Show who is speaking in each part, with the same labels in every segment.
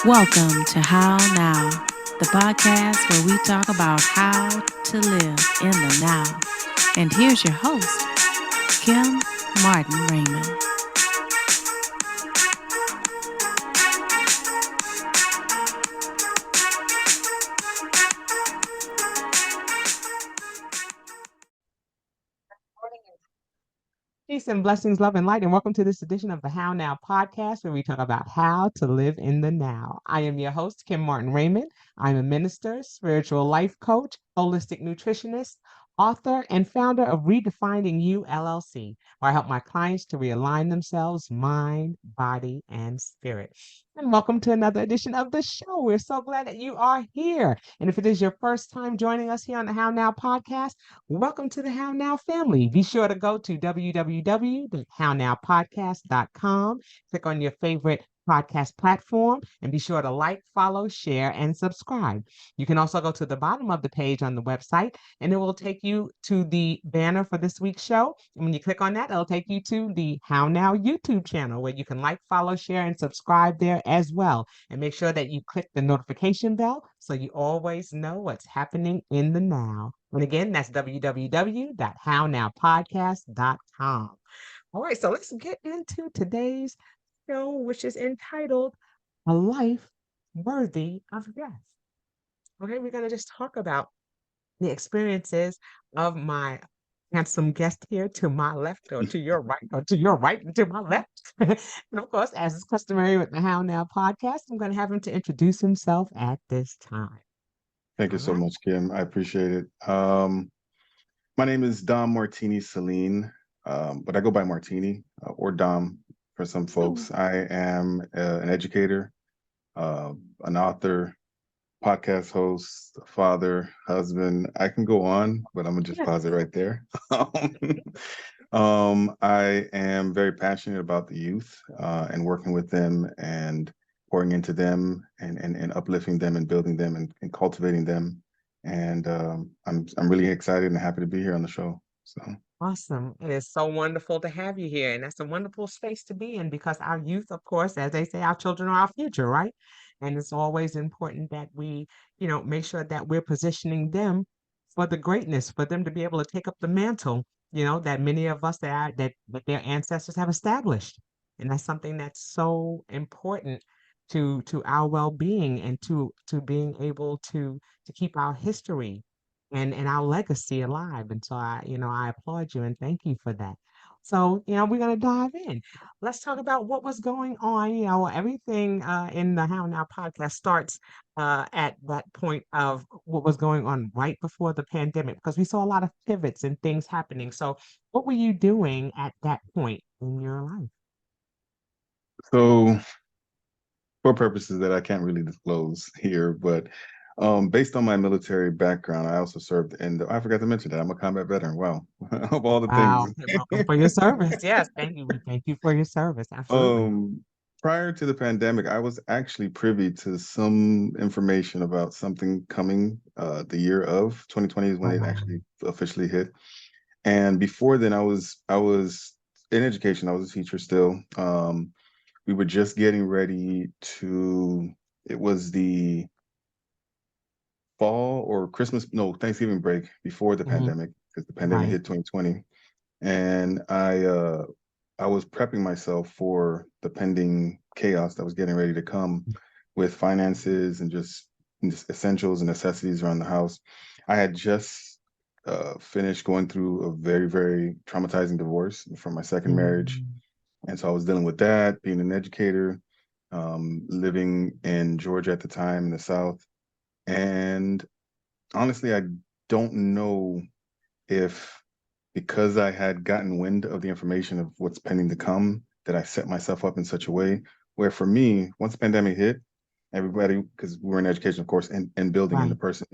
Speaker 1: Welcome to How Now, the podcast where we talk about how to live in the now. And here's your host, Kim Martin Raymond.
Speaker 2: Peace and blessings, love and light, and welcome to this edition of the How Now podcast, where we talk about how to live in the now. I am your host, Kim Martin Raymond. I'm a minister, spiritual life coach, holistic nutritionist, author, and founder of Redefining You LLC, where I help my clients to realign themselves, mind, body, and spirit. And welcome to another edition of the show. We're so glad that you are here. And if it is your first time joining us here on the How Now podcast, welcome to the How Now family. Be sure to go to www.hownowpodcast.com, click on your favorite podcast platform, and be sure to like, follow, share, and subscribe. You can also go to the bottom of the page on the website, and it will take you to the banner for this week's show. And when you click on that, it'll take you to the How Now YouTube channel, where you can like, follow, share, and subscribe there as well. And make sure that you click the notification bell so you always know what's happening in the now. And again, that's www.hownowpodcast.com. All right, so let's get into today's show, which is entitled A Life Worthy of Death. Okay, we're going to just talk about the experiences of my handsome guest here to my left, or to your right, or to your right and to my left. And of course, as is customary with the How Now podcast, I'm going to have him to introduce himself at this time.
Speaker 3: Thank you so much, Kim. I appreciate it. My name is Dommartini Salien, but I go by Martini or Dom for some folks. I am an educator, an author, podcast host, father, husband. I can go on, but I'm gonna just pause it right there. I am very passionate about the youth and working with them and pouring into them and uplifting them and building them and cultivating them. And I'm really excited and happy to be here on the show. So
Speaker 2: awesome. It is so wonderful to have you here. And that's a wonderful space to be in, because our youth, of course, as they say, our children are our future, right? And it's always important that we, make sure that we're positioning them for the greatness, for them to be able to take up the mantle, that many of us that their ancestors have established. And that's something that's so important to our well-being, and to being able to keep our history and our legacy alive. And so I applaud you and thank you for that. So, we're going to dive in. Let's talk about what was going on. Everything in the How Now podcast starts at that point of what was going on right before the pandemic, because we saw a lot of pivots and things happening. So what were you doing at that point in your life?
Speaker 3: So for purposes that I can't really disclose here, but based on my military background, I also served I forgot to mention that I'm a combat veteran. Wow. Of all the
Speaker 2: Wow.
Speaker 3: things.
Speaker 2: Welcome for your service. Yes, thank you. We thank you for your service. Absolutely.
Speaker 3: Prior to the pandemic, I was actually privy to some information about something coming the year of 2020 is when it actually officially hit. And before then, I was in education. I was a teacher still. We were just getting ready to, it was the fall or Thanksgiving break before the pandemic, because the pandemic hit 2020. And I was prepping myself for the pending chaos that was getting ready to come with finances and just essentials and necessities around the house. I had just finished going through a very, very traumatizing divorce from my second marriage. And so I was dealing with that, being an educator, living in Georgia at the time in the South. And honestly, I don't know if, because I had gotten wind of the information of what's pending to come, that I set myself up in such a way where, for me, once the pandemic hit, everybody, because we were in education, of course, and building in person.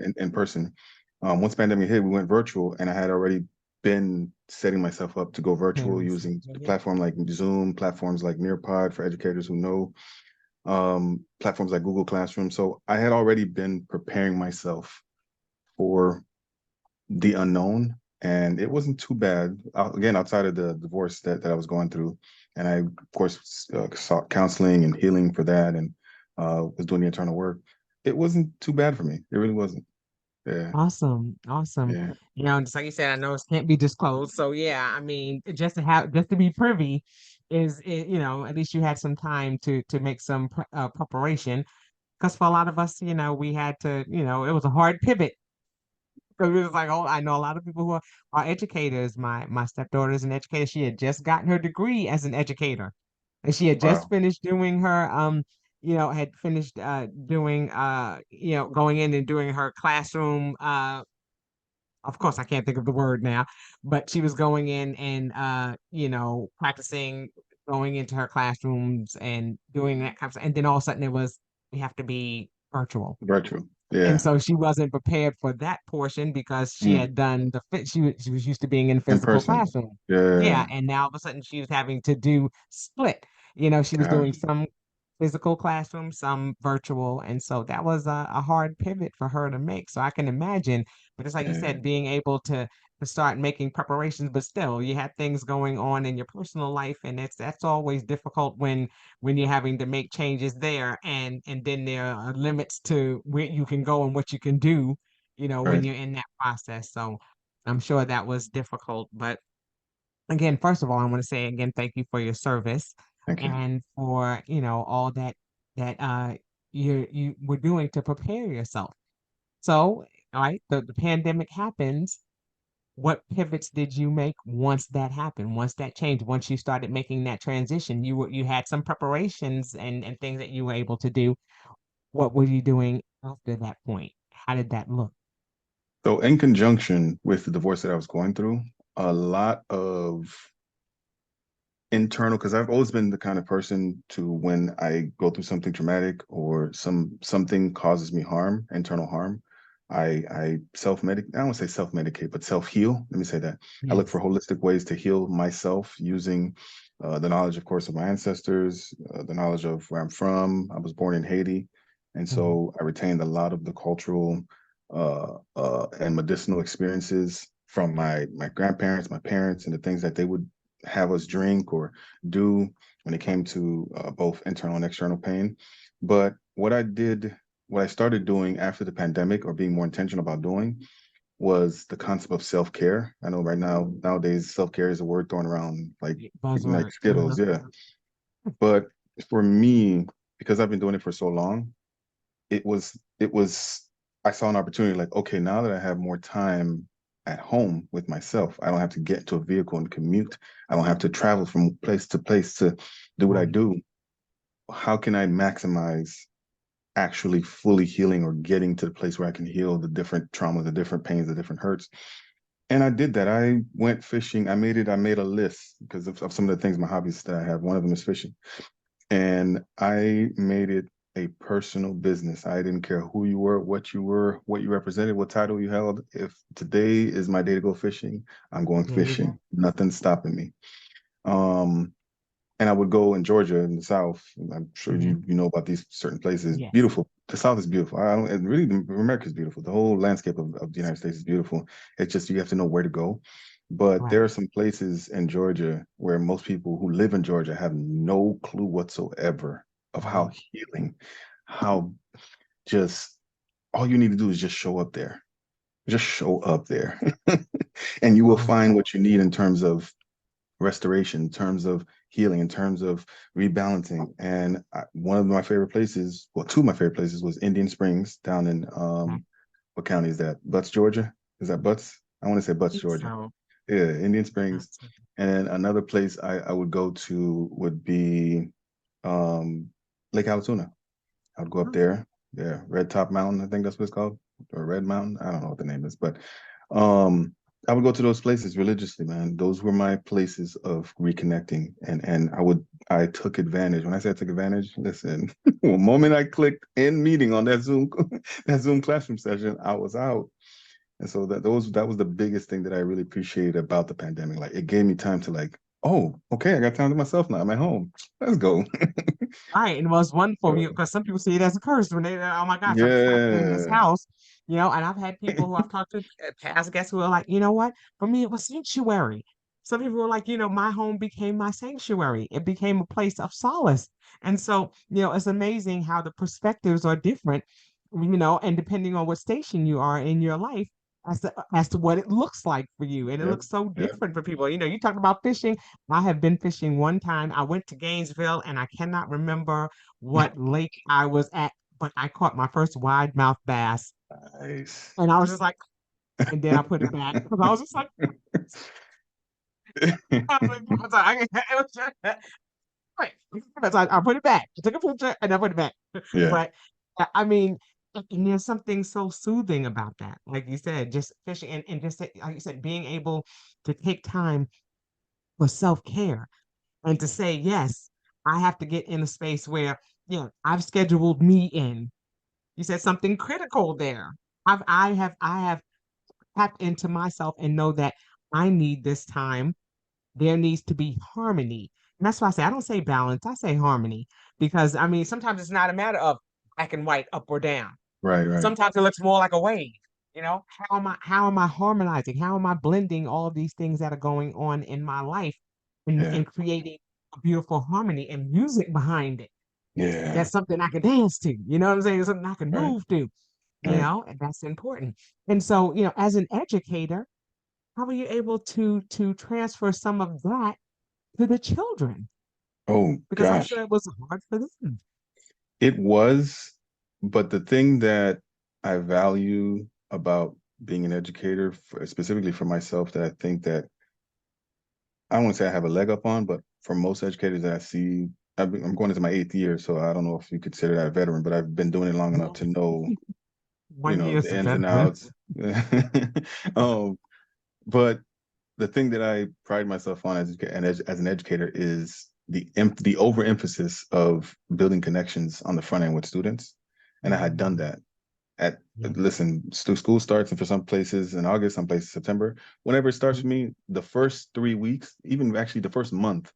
Speaker 3: Once the pandemic hit, we went virtual, and I had already been setting myself up to go virtual using a platform like Zoom, platforms like Nearpod for educators who know, platforms like Google Classroom. So I had already been preparing myself for the unknown, and it wasn't too bad. Again, outside of the divorce that I was going through, and I, of course, sought counseling and healing for that, and was doing the internal work. It wasn't too bad for me. It really wasn't. Yeah.
Speaker 2: Awesome, awesome.
Speaker 3: Yeah.
Speaker 2: Just like you said, I know it can't be disclosed. So yeah, I mean, just to be privy at least you had some time to make some preparation. Because for a lot of us, we had to, it was a hard pivot. Because it was like, oh, I know a lot of people who are educators. My stepdaughter is an educator. She had just gotten her degree as an educator, and she had just
Speaker 3: Wow.
Speaker 2: finished doing her had finished doing going in and doing her classroom of course I can't think of the word now, but she was going in and practicing going into her classrooms and doing that kind of stuff. And then all of a sudden it was we have to be virtual.
Speaker 3: Virtual.
Speaker 2: And
Speaker 3: Yeah.
Speaker 2: so she wasn't prepared for that portion because she
Speaker 3: Mm.
Speaker 2: had done the fit. She was used to being in
Speaker 3: In
Speaker 2: physical
Speaker 3: person.
Speaker 2: classroom. Yeah,
Speaker 3: Yeah.
Speaker 2: and now all of a sudden she was having to do split. She was doing
Speaker 3: Gotcha.
Speaker 2: some physical classroom, some virtual, and so that was a hard pivot for her to make. So I can imagine, but it's like you
Speaker 3: Yeah.
Speaker 2: said, being able to start making preparations, but still you had things going on in your personal life, and that's always difficult when you're having to make changes there and then there are limits to where you can go and what you can do when
Speaker 3: Right.
Speaker 2: you're in that process. So I'm sure that was difficult, but again, first of all, I want to say again thank you for your service
Speaker 3: Thank you.
Speaker 2: and for all that you were doing to prepare yourself. So all right, the pandemic happens. What pivots did you make once that happened, once that changed, once you started making that transition? You had some preparations and things that you were able to do. What were you doing after that point? How did that look?
Speaker 3: So, in conjunction with the divorce that I was going through, a lot of internal, because I've always been the kind of person to when I go through something traumatic or something causes me harm, internal harm, I self-medicate. I don't want to say self-medicate, but self-heal. Let me say that. I look
Speaker 2: Yes.
Speaker 3: for holistic ways to heal myself using the knowledge, of course, of my ancestors, the knowledge of where I'm from. I was born in Haiti, and
Speaker 2: Mhm.
Speaker 3: so I retained a lot of the cultural and medicinal experiences from my grandparents, my parents, and the things that they would have us drink or do when it came to both internal and external pain. But what I started doing after the pandemic or being more intentional about doing was the concept of self-care. I know right now, nowadays, self-care is a word thrown around like
Speaker 2: Buzzword.
Speaker 3: Skittles, yeah. But for me, because I've been doing it for so long, it was I saw an opportunity like, okay, now that I have more time at home with myself, I don't have to get to a vehicle and commute. I don't have to travel from place to place to do what I
Speaker 2: Right.
Speaker 3: do. How can I maximize actually fully healing or getting to the place where I can heal the different traumas, the different pains, the different hurts? And I did that. I went fishing. I made a list because of some of the things, my hobbies that I have. One of them is fishing. And I made it a personal business. I didn't care who you were, what you represented, what title you held. If today is my day to go fishing, I'm going
Speaker 2: There you go.
Speaker 3: fishing. Nothing's stopping me. Um, and I would go in Georgia in the South. I'm sure
Speaker 2: Hmm.
Speaker 3: you know about these certain places.
Speaker 2: Yes.
Speaker 3: Beautiful. The South is beautiful. I don't. And really, America is beautiful. The whole landscape of the United States is beautiful. It's just you have to know where to go. But there
Speaker 2: Right.
Speaker 3: are some places in Georgia where most people who live in Georgia have no clue whatsoever of how
Speaker 2: Right.
Speaker 3: healing, how just all you need to do is just show up there. Just show up there, and you will find
Speaker 2: Awesome.
Speaker 3: what you need in terms of restoration, in terms of healing, in terms of rebalancing. And one of my favorite places, well, two of my favorite places was Indian Springs down in
Speaker 2: I
Speaker 3: what county is that? Butts, Georgia? Is that Butts? I want to say Butts,
Speaker 2: think
Speaker 3: Georgia.
Speaker 2: so.
Speaker 3: Yeah, Indian Springs.
Speaker 2: That's
Speaker 3: And another place I would go to would be um, Lake Allatoona. I'd go up there. Yeah, Red Top Mountain, I think that's what it's called, or Red Mountain. I don't know what the name is, but um, I would go to those places religiously, man. Those were my places of reconnecting, and I took advantage. When I say I took advantage, listen, the moment I clicked in meeting on that Zoom that Zoom classroom session, I was out. And so that was the biggest thing that I really appreciated about the pandemic. Like it gave me time to like, oh, okay, I got time to myself now. I'm at home. Let's go.
Speaker 2: right. And it was wonderful because some people see it as a curse when oh my gosh, I'm trapped in this
Speaker 3: Yeah.
Speaker 2: house. And I've had people who I've talked to, past guests who are like, you know what? For me, it was sanctuary. Some people were like, my home became my sanctuary. It became a place of solace. And so, it's amazing how the perspectives are different, and depending on what station you are in your life, as to what it looks like for you. And it
Speaker 3: Yep.
Speaker 2: looks so
Speaker 3: Yep.
Speaker 2: different for people. You talk about fishing. I have been fishing one time. I went to Gainesville and I cannot remember what lake I was at, but I caught my first wide mouth bass.
Speaker 3: Nice.
Speaker 2: And I was just like, and then I put it back because I was just like, I was like, I was like, it was just, right. So I put it back. I took a picture and I put it back.
Speaker 3: Yeah.
Speaker 2: But I mean, and there's something so soothing about that. Like you said, just fishing and just like you said, being able to take time for self-care and to say, yes, I have to get in a space where, I've scheduled me in. You said something critical there. I have tapped into myself and know that I need this time. There needs to be harmony. And that's why I say I don't say balance, I say harmony. Because I mean, sometimes it's not a matter of black and white, up or down.
Speaker 3: Right, right.
Speaker 2: Sometimes it looks more like a wave. How am I harmonizing? How am I blending all of these things that are going on in my life
Speaker 3: Yeah.
Speaker 2: and creating a beautiful harmony and music behind it?
Speaker 3: Yeah.
Speaker 2: That's something I can dance to. You know what I'm saying? It's something I can
Speaker 3: Right.
Speaker 2: move to,
Speaker 3: Right.
Speaker 2: and that's important. And so, as an educator, how are you able to transfer some of that to the children?
Speaker 3: Oh
Speaker 2: Because I'm sure
Speaker 3: gosh.
Speaker 2: it was hard for them.
Speaker 3: It was, but the thing that I value about being an educator, specifically for myself, that I think that I don't want to say I have a leg up on, but for most educators that I see, I'm going into my 8th year, so I don't know if you consider that a veteran, but I've been doing it long enough to know,
Speaker 2: 1 year is
Speaker 3: the
Speaker 2: a
Speaker 3: ins and
Speaker 2: veteran.
Speaker 3: outs. Um, but the thing that I pride myself on as an educator is the overemphasis of building connections on the front end with students, and I had done
Speaker 2: Mm,
Speaker 3: that. At
Speaker 2: yeah.
Speaker 3: Listen, school starts, and for some places in August, some places September. Whenever it starts
Speaker 2: Mhm.
Speaker 3: for me, the first 3 weeks, even actually the first month,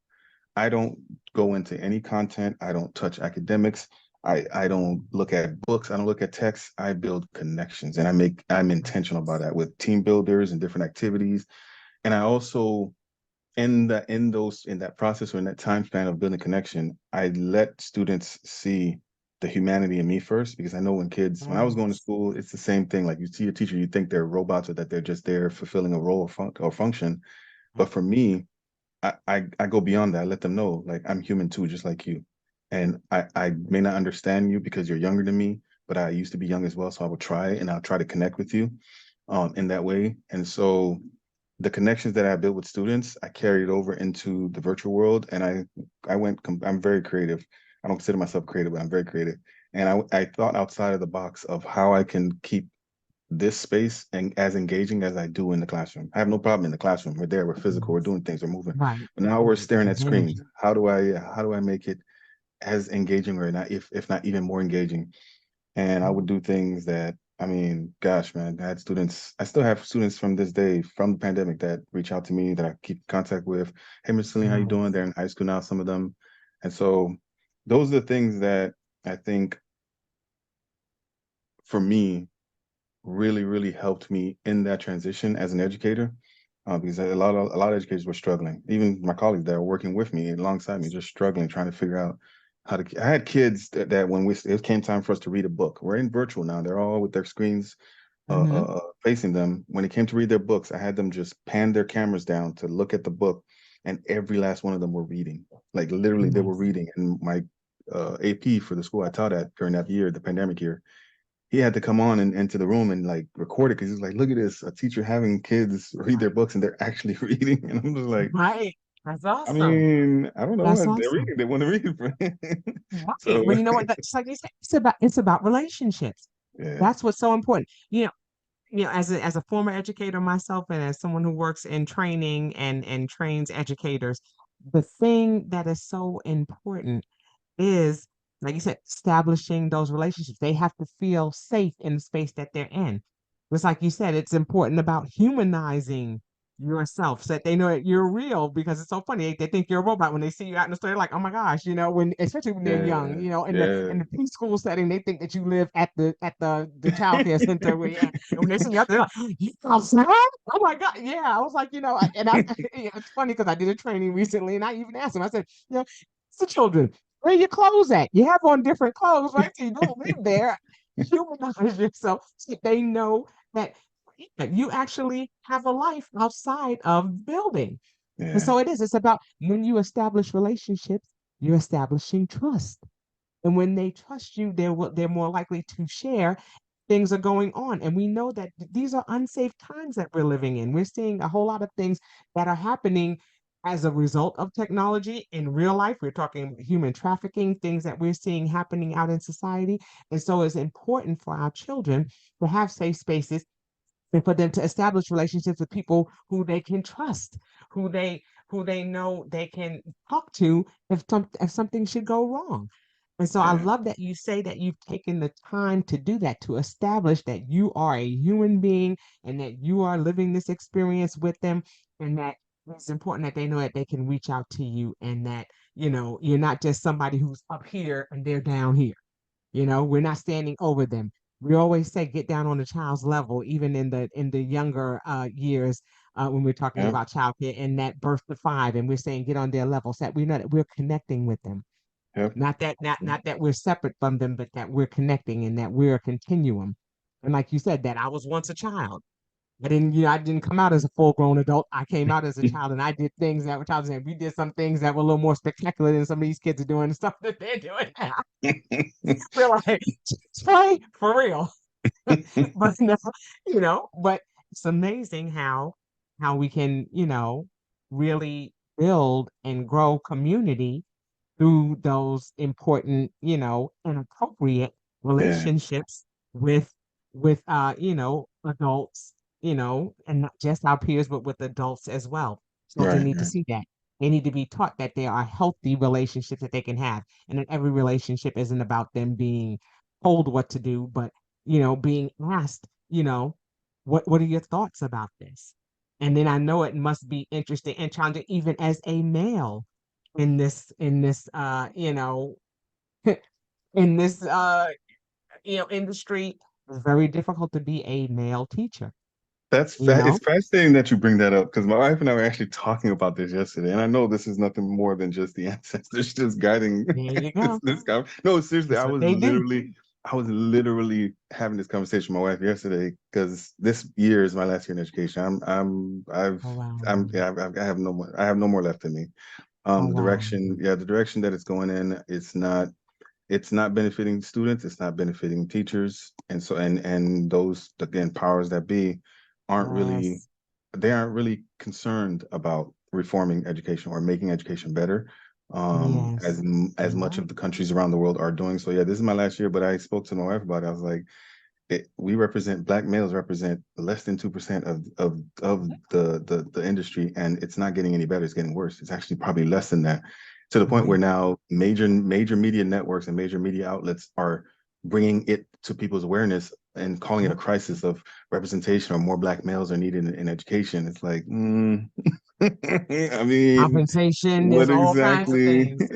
Speaker 3: I don't go into any content. I don't touch academics. I don't look at books. I don't look at texts. I build connections, and I'm intentional about that with team builders and different activities. And I also in that process or in that time span of building connection, I let students see the humanity in me first, because I know when I was going to
Speaker 2: Yes.
Speaker 3: school, it's the same thing. Like, you see a teacher, you think they're robots or that they're just there fulfilling a role or function. But for me, I go beyond that. I let them know, like, I'm human too, just like you. And I may not understand you because you're younger than me, but I used to be young as well. So I will try, and I'll try to connect with you in that way. And so the connections that I built with students, I carried over into the virtual world, and I'm very creative. I don't consider myself creative, but I'm very creative. And I thought outside of the box of how I can keep this space and as engaging as I do in the classroom. I have no problem in the classroom. We're there, we're physical, we're
Speaker 2: Yes.
Speaker 3: doing things, we're moving.
Speaker 2: Right.
Speaker 3: But now we're staring at
Speaker 2: There's
Speaker 3: screens.
Speaker 2: energy.
Speaker 3: How do I make it as engaging, or not, if not even more engaging? And I would do things that, I mean, gosh, man, I still have students from this day, from the pandemic, that reach out to me, that I keep contact with. Hey, Mr. Celine, how you doing?
Speaker 2: Yes.
Speaker 3: They're in high school now, some of them. And so those are the things that I think, for me, really, really helped me in that transition as an educator. Because a lot of educators were struggling. Even my colleagues that are working with me alongside me, just struggling, trying to figure out how to. I had kids that when it came time for us to read a book, we're in virtual now. They're all with their screens
Speaker 2: Hmm.
Speaker 3: facing them. When it came to read their books, I had them just pan their cameras down to look at the book, and every last one of them were reading. Like, literally, they were
Speaker 2: Yes.
Speaker 3: reading. And my AP for the school I taught at during that year, the pandemic year, he had to come on and into the room and like record it, because he's like, look at this, a teacher having kids read their
Speaker 2: Right.
Speaker 3: books and they're actually reading. And I'm just like,
Speaker 2: Right. That's
Speaker 3: I
Speaker 2: awesome.
Speaker 3: mean, I don't know,
Speaker 2: That's
Speaker 3: they're
Speaker 2: awesome.
Speaker 3: reading, they want to read.
Speaker 2: Right.
Speaker 3: So
Speaker 2: Well, you know what? Just like you said, it's about relationships.
Speaker 3: yeah.
Speaker 2: That's what's so important. As a former educator myself and as someone who works in training and trains educators, the thing that is so important is, like you said, establishing those relationships. They have to feel safe in the space that they're in. Just like you said, it's important about humanizing yourself so that they know that you're real, because it's so funny. They think you're a robot when they see you out in the store. They're like, oh my gosh, when especially when they're young,
Speaker 3: Yeah.
Speaker 2: in
Speaker 3: Yeah.
Speaker 2: the preschool setting, they think that you live at the child care center where you at. And when they see you out there, they're like, you outside? Oh my God. Yeah. I was like, it's funny because I did a training recently and I even asked them, I said, it's the children, where your clothes at? You have on different clothes, right? So you don't live there. Humanize yourself so they know that you actually have a life outside of building. And
Speaker 3: Yeah.
Speaker 2: so it's about when you establish relationships, you're establishing trust. And when they trust you, they're more likely to share things are going on. And we know that these are unsafe times that we're living in. We're seeing a whole lot of things that are happening as a result of technology in real life. We're talking human trafficking, things that we're seeing happening out in society. And so it's important for our children to have safe spaces and for them to establish relationships with people who they can trust, who they who they know they can talk to if something should go wrong. And so I
Speaker 3: Yeah.
Speaker 2: love that you say that you've taken the time to do that, to establish that you are a human being and that you are living this experience with them, and that it's important that they know that they can reach out to you and that, you're not just somebody who's up here and they're down here. We're not standing over them. We always say get down on the child's level, even in the younger years when we're talking
Speaker 3: Yep.
Speaker 2: about childcare and that birth to five, and we're saying get on their level, so that we know that we're connecting with them.
Speaker 3: Yep.
Speaker 2: Not that we're separate from them, but that we're connecting and that we're a continuum. And like you said, that I was once a child. I didn't come out as a full grown adult. I came out as a child and I did things that were childish. And we did some things that were a little more spectacular than some of these kids are doing, the stuff that they're doing now. We're like, play for real. But no, but it's amazing how we can, really build and grow community through those important, and appropriate
Speaker 3: Yeah.
Speaker 2: relationships with adults, and not just our peers, but with adults as well. Children
Speaker 3: Right.
Speaker 2: need to
Speaker 3: Right.
Speaker 2: see that. They need to be taught that there are healthy relationships that they can have, and that every relationship isn't about them being told what to do, but being asked, what are your thoughts about this? And then I know it must be interesting and challenging even as a male in this in this industry. It's very difficult to be a male teacher, you
Speaker 3: It's
Speaker 2: know.
Speaker 3: fascinating that you bring that up because my wife and I were actually talking about this yesterday, and I know this is nothing more than just the ancestors just guiding
Speaker 2: There you go.
Speaker 3: No, seriously,
Speaker 2: That's what they do.
Speaker 3: I was literally having this conversation with my wife yesterday because this year is my last year in education.
Speaker 2: Oh wow.
Speaker 3: Yeah, I have no more, I have no more left in me.
Speaker 2: Oh wow.
Speaker 3: The direction that it's going in, it's not benefiting students, it's not benefiting teachers, and so and those again powers that be aren't really
Speaker 2: Yes.
Speaker 3: they aren't really concerned about reforming education or making education better,
Speaker 2: Yes.
Speaker 3: as
Speaker 2: You're
Speaker 3: much of
Speaker 2: right.
Speaker 3: the countries around the world are doing. So yeah, this is my last year, but I spoke to my wife about it. I was like, we represent black males represent less than 2% of the industry, and it's not getting any better. It's getting worse. It's actually probably less than that, to the point where
Speaker 2: Right.
Speaker 3: now major media networks and major media outlets are bringing it to people's awareness and calling it a
Speaker 2: Yep.
Speaker 3: crisis of representation, or more black males are needed in education. It's like, I mean,
Speaker 2: Compensation,
Speaker 3: what
Speaker 2: there's all kinds of
Speaker 3: exactly?
Speaker 2: things.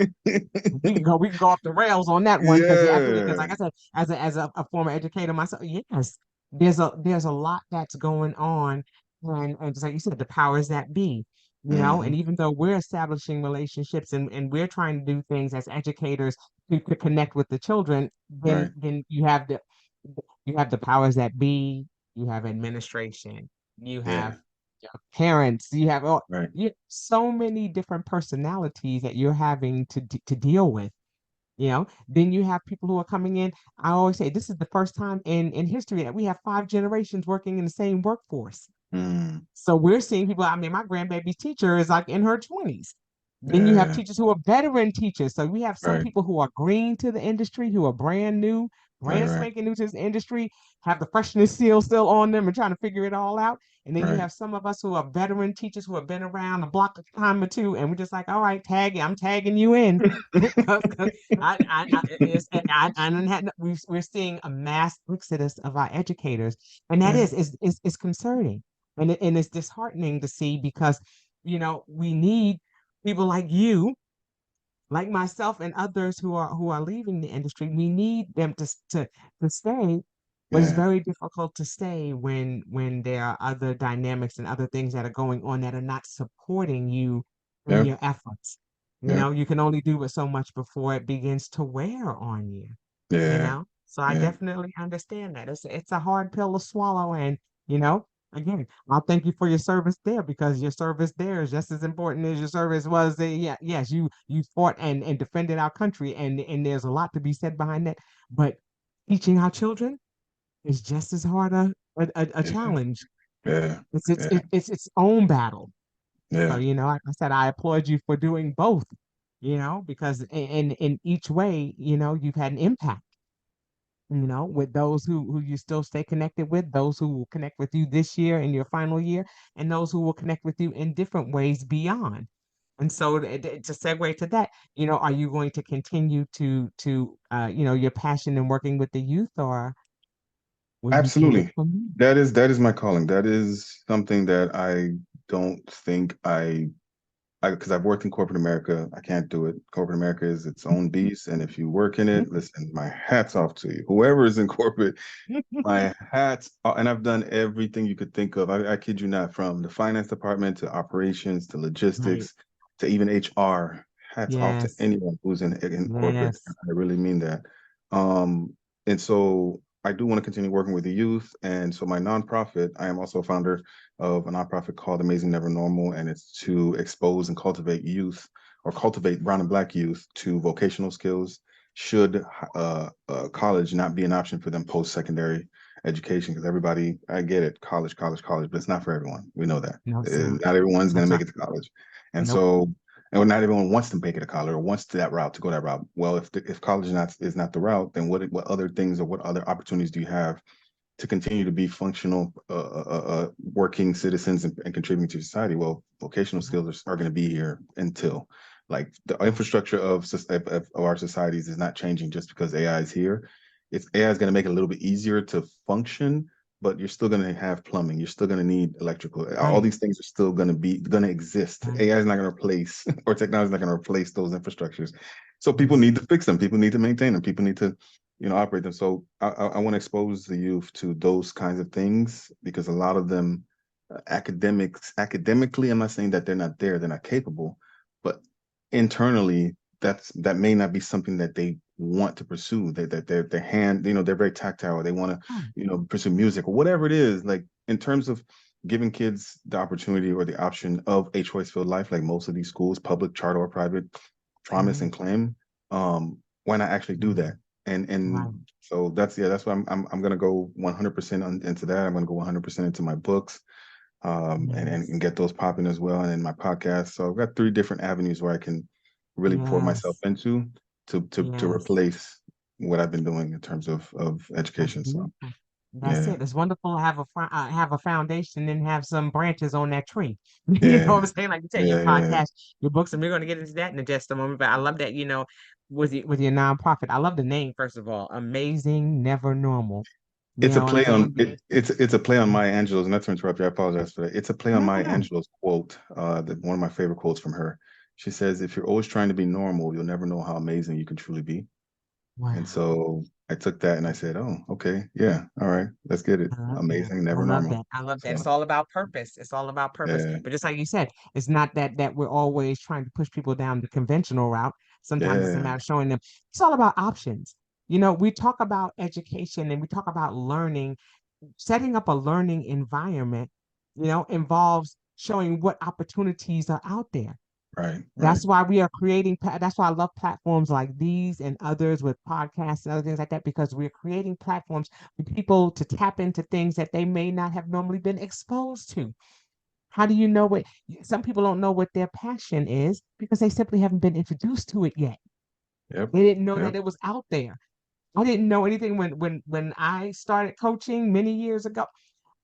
Speaker 2: We can go off the rails on that one because you're absolutely, because
Speaker 3: Yeah,
Speaker 2: like I said, as a former educator myself, yes, there's a lot that's going on, and just like you said, the powers that be, and
Speaker 3: hmm,
Speaker 2: even though we're establishing relationships and we're trying to do things as educators to connect with the children, then
Speaker 3: right,
Speaker 2: then you have the powers that be, you have administration, you
Speaker 3: yeah,
Speaker 2: have parents, you have
Speaker 3: right,
Speaker 2: so many different personalities that you're having to deal with. Then you have people who are coming in. I always say this is the first time in history that we have 5 generations working in the same workforce.
Speaker 3: mm,
Speaker 2: So we're seeing people. I mean, my grandbaby's teacher is like in her 20s. Then you have
Speaker 3: yeah,
Speaker 2: teachers who are veteran teachers. So we have some
Speaker 3: right.
Speaker 2: people who are green to the industry, who are brand new,
Speaker 3: Right,
Speaker 2: brand
Speaker 3: right,
Speaker 2: spanking new to this industry, have the freshness seal still on them and trying to figure it all out. And then you
Speaker 3: right.
Speaker 2: have some of us who are veteran teachers who have been around the block a time or two, and we're just like, all right, I'm tagging you in. 'Cause I done we're seeing a mass exodus of our educators, and that
Speaker 3: Yeah,
Speaker 2: is concerning, and it's disheartening to see because we need people like you, like myself, and others who are leaving the industry. We need them to stay But it's
Speaker 3: Yeah.
Speaker 2: very difficult to stay when there are other dynamics and other things that are going on that are not supporting you in
Speaker 3: Yeah.
Speaker 2: your efforts.
Speaker 3: Yeah.
Speaker 2: You can only do but so much before it begins to wear on you, you
Speaker 3: Yeah.
Speaker 2: know? So I
Speaker 3: Yeah.
Speaker 2: definitely understand that. It's a hard pill to swallow. And, you know, again, I'll thank you for your service there, because your service there is just as important as your service was there. Yeah, yes, you fought and defended our country, and there's a lot to be said behind that. But teaching our children is just as hard a
Speaker 3: Yeah.
Speaker 2: challenge.
Speaker 3: Yeah. Yeah.
Speaker 2: It's its own battle. So,
Speaker 3: Yeah.
Speaker 2: like I said, I applaud you for doing both, because in each way, you've had an impact, with those who you still stay connected with, those who will connect with you this year in your final year, and those who will connect with you in different ways beyond. And so to segue to that, are you going to continue to your passion in working with the youth, or will you pivot
Speaker 3: Absolutely.
Speaker 2: from there?
Speaker 3: That is my calling. That is something that I don't think because I've worked in corporate America, I can't do it. Corporate America is its own beast, and if you work in it, listen, my hat's off to you. Whoever is in corporate, my hats, and I've done everything you could think of. I kid you not, from the finance department to operations to
Speaker 2: Right.
Speaker 3: logistics to even HR. Hats off to
Speaker 2: Yes.
Speaker 3: anyone who's in corporate.
Speaker 2: Yes.
Speaker 3: I really mean that. And so I do want to continue working with the youth. And so my nonprofit, I am also a founder of a nonprofit called Amazing Never Normal, and it's to expose and cultivate youth, or cultivate brown and black youth, to vocational skills, should college not be an option for them post-secondary education. Because everybody, I get it, college, college, college, but it's not for everyone. We know that.
Speaker 2: No, sir.
Speaker 3: Not everyone's going
Speaker 2: That's
Speaker 3: to make
Speaker 2: right.
Speaker 3: it to college. And
Speaker 2: Nope.
Speaker 3: so, and not everyone wants to make it to college or wants to that route, to go that route. Well, if college is not the route, then what other things or what other opportunities do you have to continue to be functional, working citizens, and contributing to society? Well, vocational skills are going to be here until, like, the infrastructure of our societies is not changing just because AI is here. AI is going to make it a little bit easier to function, but you're still going to have plumbing. You're still going to need electrical. All
Speaker 2: Right.
Speaker 3: these things are still going to exist.
Speaker 2: Right.
Speaker 3: AI is not going to replace, or technology is not going to replace those infrastructures. So people
Speaker 2: Yes.
Speaker 3: need to fix them. People need to maintain them. People need to operate them. So I want to expose the youth to those kinds of things, because a lot of them, academically, I'm not saying that they're not capable, but internally, that may not be something that they want to pursue. That their hand, they're very tactile. They want to,
Speaker 2: Right.
Speaker 3: pursue music or whatever it is. Like, in terms of giving kids the opportunity or the option of a choice-filled life, like most of these schools, public, charter, or private, promise and
Speaker 2: Right.
Speaker 3: claim. Why not actually do
Speaker 2: Right.
Speaker 3: that? And
Speaker 2: Right.
Speaker 3: so that's why I'm gonna go 100% into that. I'm gonna go 100% into my books,
Speaker 2: Yes.
Speaker 3: and get those popping as well, and in my podcast. So I've got 3 different avenues where I can really pour myself
Speaker 2: Yes.
Speaker 3: into to
Speaker 2: Yes.
Speaker 3: replace what I've been doing in terms of
Speaker 2: That's
Speaker 3: education. So
Speaker 2: beautiful. That's
Speaker 3: yeah,
Speaker 2: it. It's wonderful to have a foundation and have some branches on that tree. You know
Speaker 3: yeah,
Speaker 2: what I'm saying? Like you said, your
Speaker 3: yeah, yeah,
Speaker 2: podcast, your books, and we're going to get into that in just a moment. But I love that, with your nonprofit. I love the name, first of all. Amazing, never normal. You
Speaker 3: It's a
Speaker 2: know what I'm
Speaker 3: play on
Speaker 2: saying?
Speaker 3: it, it's a play on Maya Angelou's, not to interrupt you, I apologize for that. It's a play on
Speaker 2: No,
Speaker 3: Maya
Speaker 2: no.
Speaker 3: Angelou's quote, one of my favorite quotes from her. She says, "If you're always trying to be normal, you'll never know how amazing you can truly be." And
Speaker 2: Wow.
Speaker 3: so I took that and I said, "Oh, okay, yeah, all right, let's get it.
Speaker 2: I love that.
Speaker 3: Amazing,
Speaker 2: I
Speaker 3: never
Speaker 2: love
Speaker 3: normal."
Speaker 2: that. I love that. It's
Speaker 3: So
Speaker 2: all about purpose. It's all about purpose.
Speaker 3: yeah,
Speaker 2: But just like you said, it's not that we're always trying to push people down the conventional route. Sometimes it's a
Speaker 3: yeah,
Speaker 2: matter of showing them it's all about options. We talk about education and we talk about learning. Setting up a learning environment, involves showing what opportunities are out there.
Speaker 3: right, right,
Speaker 2: That's why we are that's why I love platforms like these and others with podcasts and other things like that, because we're creating platforms for people to tap into things that they may not have normally been exposed to. How do you know some people don't know what their passion is because they simply haven't been introduced to it yet.
Speaker 3: yep,
Speaker 2: They didn't know that
Speaker 3: yep,
Speaker 2: it was out there. I didn't know anything when I started coaching many years ago.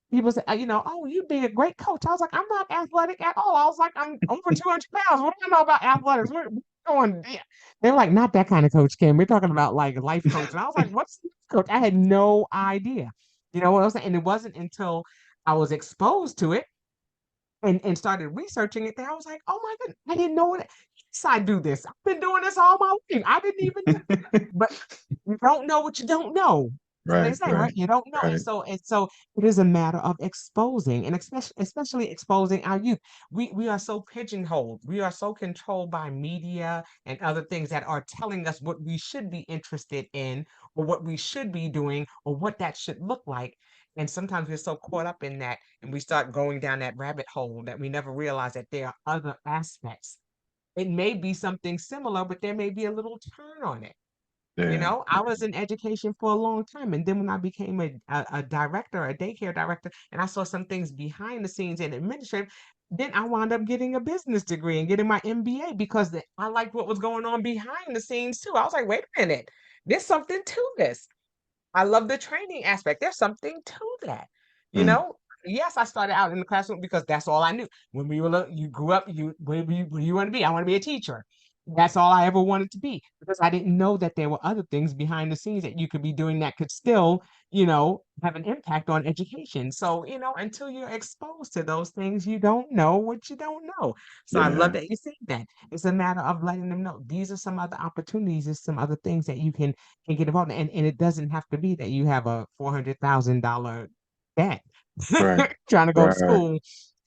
Speaker 2: People say, oh, you'd be a great coach. I was like, I'm not athletic at all. I was like, I'm over 200 pounds. What do I know about athletics? We're going, yeah. They're like, not that kind of coach, Kim. We're talking about like a life coach. And I was like, what's coach? I had no idea. You know what I'm saying? And it wasn't until I was exposed to it and started researching it that I was like, oh my goodness, I didn't know it. Yes, I do this. I've been doing this all my life. I didn't even know. But you don't know what you don't know. That's what they
Speaker 3: Right,
Speaker 2: say,
Speaker 3: right,
Speaker 2: right? You don't know.
Speaker 3: right.
Speaker 2: And so it is a matter of exposing, and especially exposing our youth. We are so pigeonholed. We are so controlled by media and other things that are telling us what we should be interested in, or what we should be doing, or what that should look like. And sometimes we're so caught up in that, and we start going down that rabbit hole that we never realize that there are other aspects. It may be something similar, but there may be a little turn on it. You
Speaker 3: Yeah,
Speaker 2: know, I was in education for a long time, and then when I became a director, a daycare director, and I saw some things behind the scenes in administrative, then I wound up getting a business degree and getting my MBA because I liked what was going on behind the scenes too. I was like, wait a minute, there's something to this. I love the training aspect. There's something to that. You
Speaker 3: mm,
Speaker 2: know, yes, I started out in the classroom because that's all I knew. When we were you grew up, what do you want to be? I want to be a teacher. That's all I ever wanted to be because I didn't know that there were other things behind the scenes that you could be doing that could still, have an impact on education. So, until you're exposed to those things, you don't know what you don't know. So I love
Speaker 3: yeah,
Speaker 2: that you said that. It's a matter of letting them know these are some other opportunities, there's some other things that you can get involved in. And it doesn't have to be that you have a $400,000 debt
Speaker 3: right,
Speaker 2: trying to go to
Speaker 3: right,
Speaker 2: school,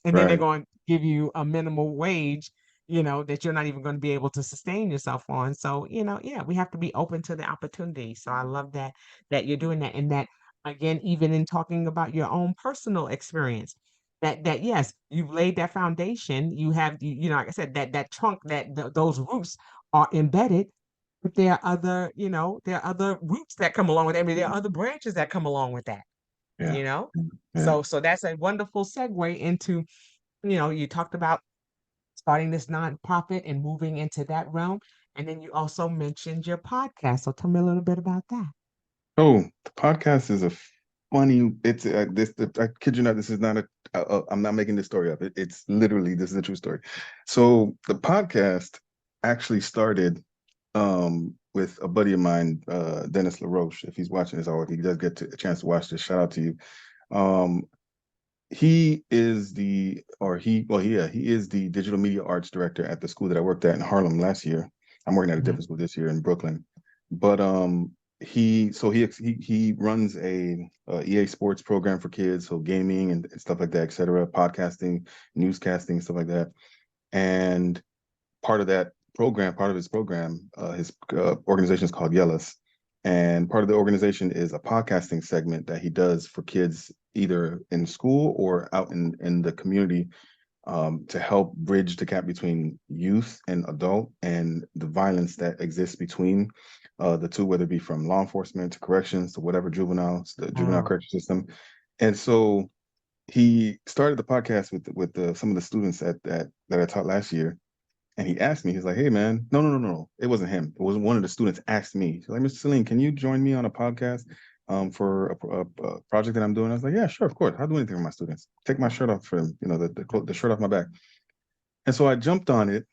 Speaker 2: and then they're
Speaker 3: right.
Speaker 2: going to give you a minimal wage, that you're not even going to be able to sustain yourself on. So, yeah, we have to be open to the opportunity. So I love that you're doing that. And that again, even in talking about your own personal experience, that yes, you've laid that foundation. You have like I said, that trunk, those roots are embedded, but there are other roots that come along with it. I mean, there are other branches that come along with that,
Speaker 3: Yeah,
Speaker 2: you know?
Speaker 3: yeah.
Speaker 2: So that's a wonderful segue into, you talked about starting this nonprofit and moving into that realm. And then you also mentioned your podcast. So tell me a little bit about that.
Speaker 3: Oh, the podcast is a funny. It's this. I kid you not. This is not I'm not making this story up. It's literally, this is a true story. So the podcast actually started with a buddy of mine, Dennis LaRoche. If he's watching this, or if he does get a chance to watch this, shout out to you. Um, he is the, or he, well, yeah, he is the digital media arts director at the school that I worked at in Harlem last year. I'm working at a
Speaker 2: Mhm.
Speaker 3: different school this year in Brooklyn. But he runs a EA Sports program for kids, so gaming and stuff like that, etc., podcasting, newscasting, stuff like that. And part of that program, part of his organization is called Yellis. And part of the organization is a podcasting segment that he does for kids either in school or out in the community, to help bridge the gap between youth and adult and the violence that exists between the two, whether it be from law enforcement to corrections to whatever the juvenile
Speaker 2: Oh,
Speaker 3: correction system. And so he started the podcast with some of the students that I taught last year, and he asked me, he's like, hey man, no. It wasn't him. It was one of the students asked me. He's like, Mr. Salien, can you join me on a podcast for a project that I'm doing? I was like, yeah, sure, of course. I'll do anything for my students. Take my shirt off for them, the shirt off my back. And so I jumped on it.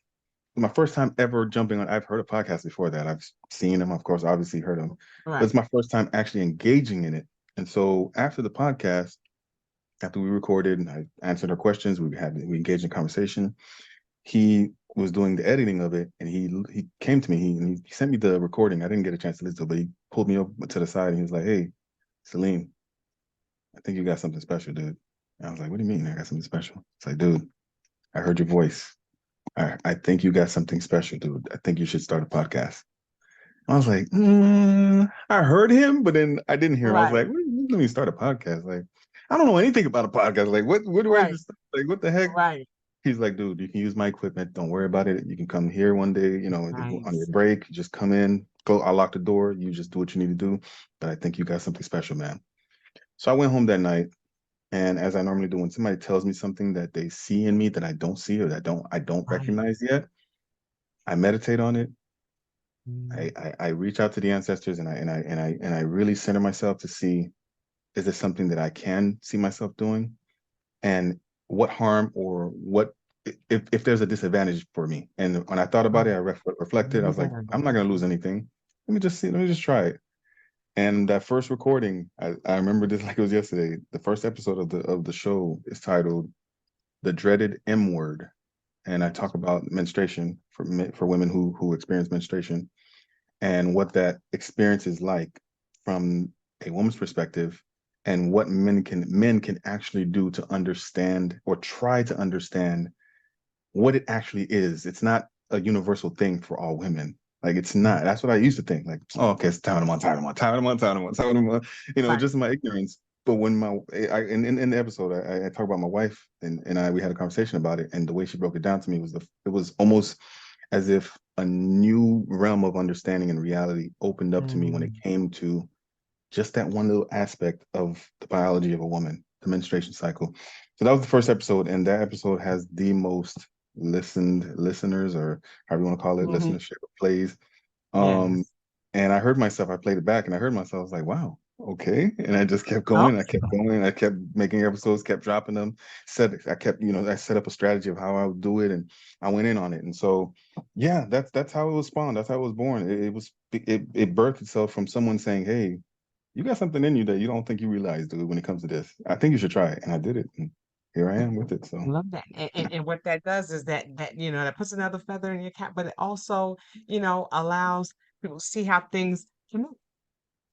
Speaker 3: My first time ever jumping on, I've heard of podcasts before that. I've seen them, of course, obviously heard them, but it's
Speaker 2: right.
Speaker 3: my first time actually engaging in it. And so after the podcast, after we recorded and I answered her questions, we engaged in conversation. He was doing the editing of it, and he came to me. He sent me the recording. I didn't get a chance to listen to it, but he pulled me up to the side and he was like, "Hey, Salien, I think you got something special, dude." And I was like, "What do you mean I got something special?" It's like, "Dude, I heard your voice. I think you got something special, dude. I think you should start a podcast." I was like, I heard him, but then I didn't hear him. I was
Speaker 2: Right.
Speaker 3: like, let me start a podcast. Like, I don't know anything about a podcast. Like, what do I
Speaker 2: Right.
Speaker 3: just like? What the heck?
Speaker 2: Right.
Speaker 3: He's like, dude, you can use my equipment. Don't worry about it. You can come here one day, on your
Speaker 2: Nice.
Speaker 3: break. Just come in, go. I'll lock the door. You just do what you need to do. But I think you got something special, man. So I went home that night, and as I normally do, when somebody tells me something that they see in me that I don't see or that I don't
Speaker 2: Right.
Speaker 3: recognize yet, I meditate on it.
Speaker 2: Mm,
Speaker 3: I reach out to the ancestors, and I really center myself to see, is this something that I can see myself doing, and what harm or what, if there's a disadvantage for me. And when I thought about it, I
Speaker 2: right.
Speaker 3: reflected. I was like, I'm not going to lose anything. Let me just see. Let me just try it. And that first recording, I remember this like it was yesterday. The first episode of the show is titled "The Dreaded M Word," and I talk about menstruation for women who experience menstruation and what that experience is like from a woman's perspective and what men can actually do to understand or try to understand what it actually is. It's not a universal thing for all women. Like it's not. That's what I used to think. Like, oh, okay, it's time just my ignorance. But when in the episode, I talk about my wife and we had a conversation about it, and the way she broke it down to me it was almost as if a new realm of understanding and reality opened up to me when it came to just that one little aspect of the biology of a woman, the menstruation cycle. So that was the first episode, and that episode has the most listeners, or however you want to call it, listenership plays.
Speaker 2: Yes.
Speaker 3: And I heard myself, I played it back and I heard myself, I was like, wow, okay. And I just kept going. I kept going. I kept making episodes, kept dropping them. I set up a strategy of how I would do it, and I went in on it. And so, yeah, that's how it was spawned. That's how it was born. It birthed itself from someone saying, hey, you got something in you that you don't think you realize, dude, when it comes to this. I think you should try it. And I did it. And here I am with it. So
Speaker 2: Love that. And what that does is that puts another feather in your cap, but it also, allows people to see how things can move.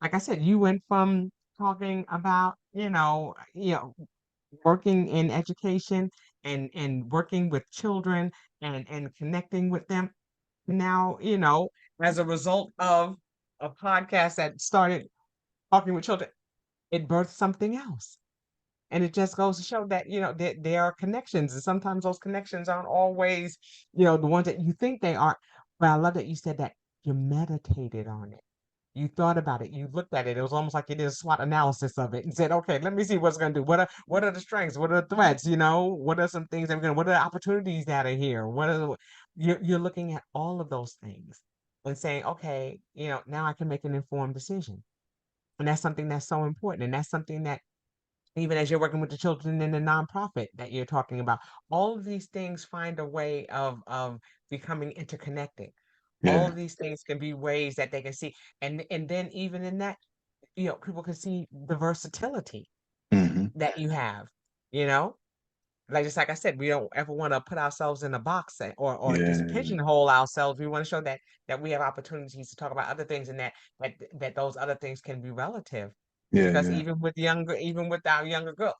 Speaker 2: Like I said, you went from talking about, working in education and working with children and connecting with them. Now, as a result of a podcast that started talking with children, it birthed something else. And it just goes to show that, there are connections. And sometimes those connections aren't always, the ones that you think they are. But I love that you said that you meditated on it. You thought about it. You looked at it. It was almost like you did a SWOT analysis of it and said, okay, let me see what's going to do. What are the strengths? What are the threats? What are some things that what are the opportunities that are here? You're looking at all of those things and saying, okay, now I can make an informed decision. And that's something that's so important. And that's something that even as you're working with the children in the nonprofit that you're talking about, all of these things find a way of becoming interconnected. All
Speaker 3: yeah.
Speaker 2: of these things can be ways that they can see, and then even in that, people can see the versatility
Speaker 3: Mm-hmm.
Speaker 2: that you have. You know, just like I said, we don't ever want to put ourselves in a box or just
Speaker 3: Yeah.
Speaker 2: pigeonhole ourselves. We want to show that we have opportunities to talk about other things, and that those other things can be relative.
Speaker 3: Yeah.
Speaker 2: Because
Speaker 3: Yeah.
Speaker 2: even with our younger girls,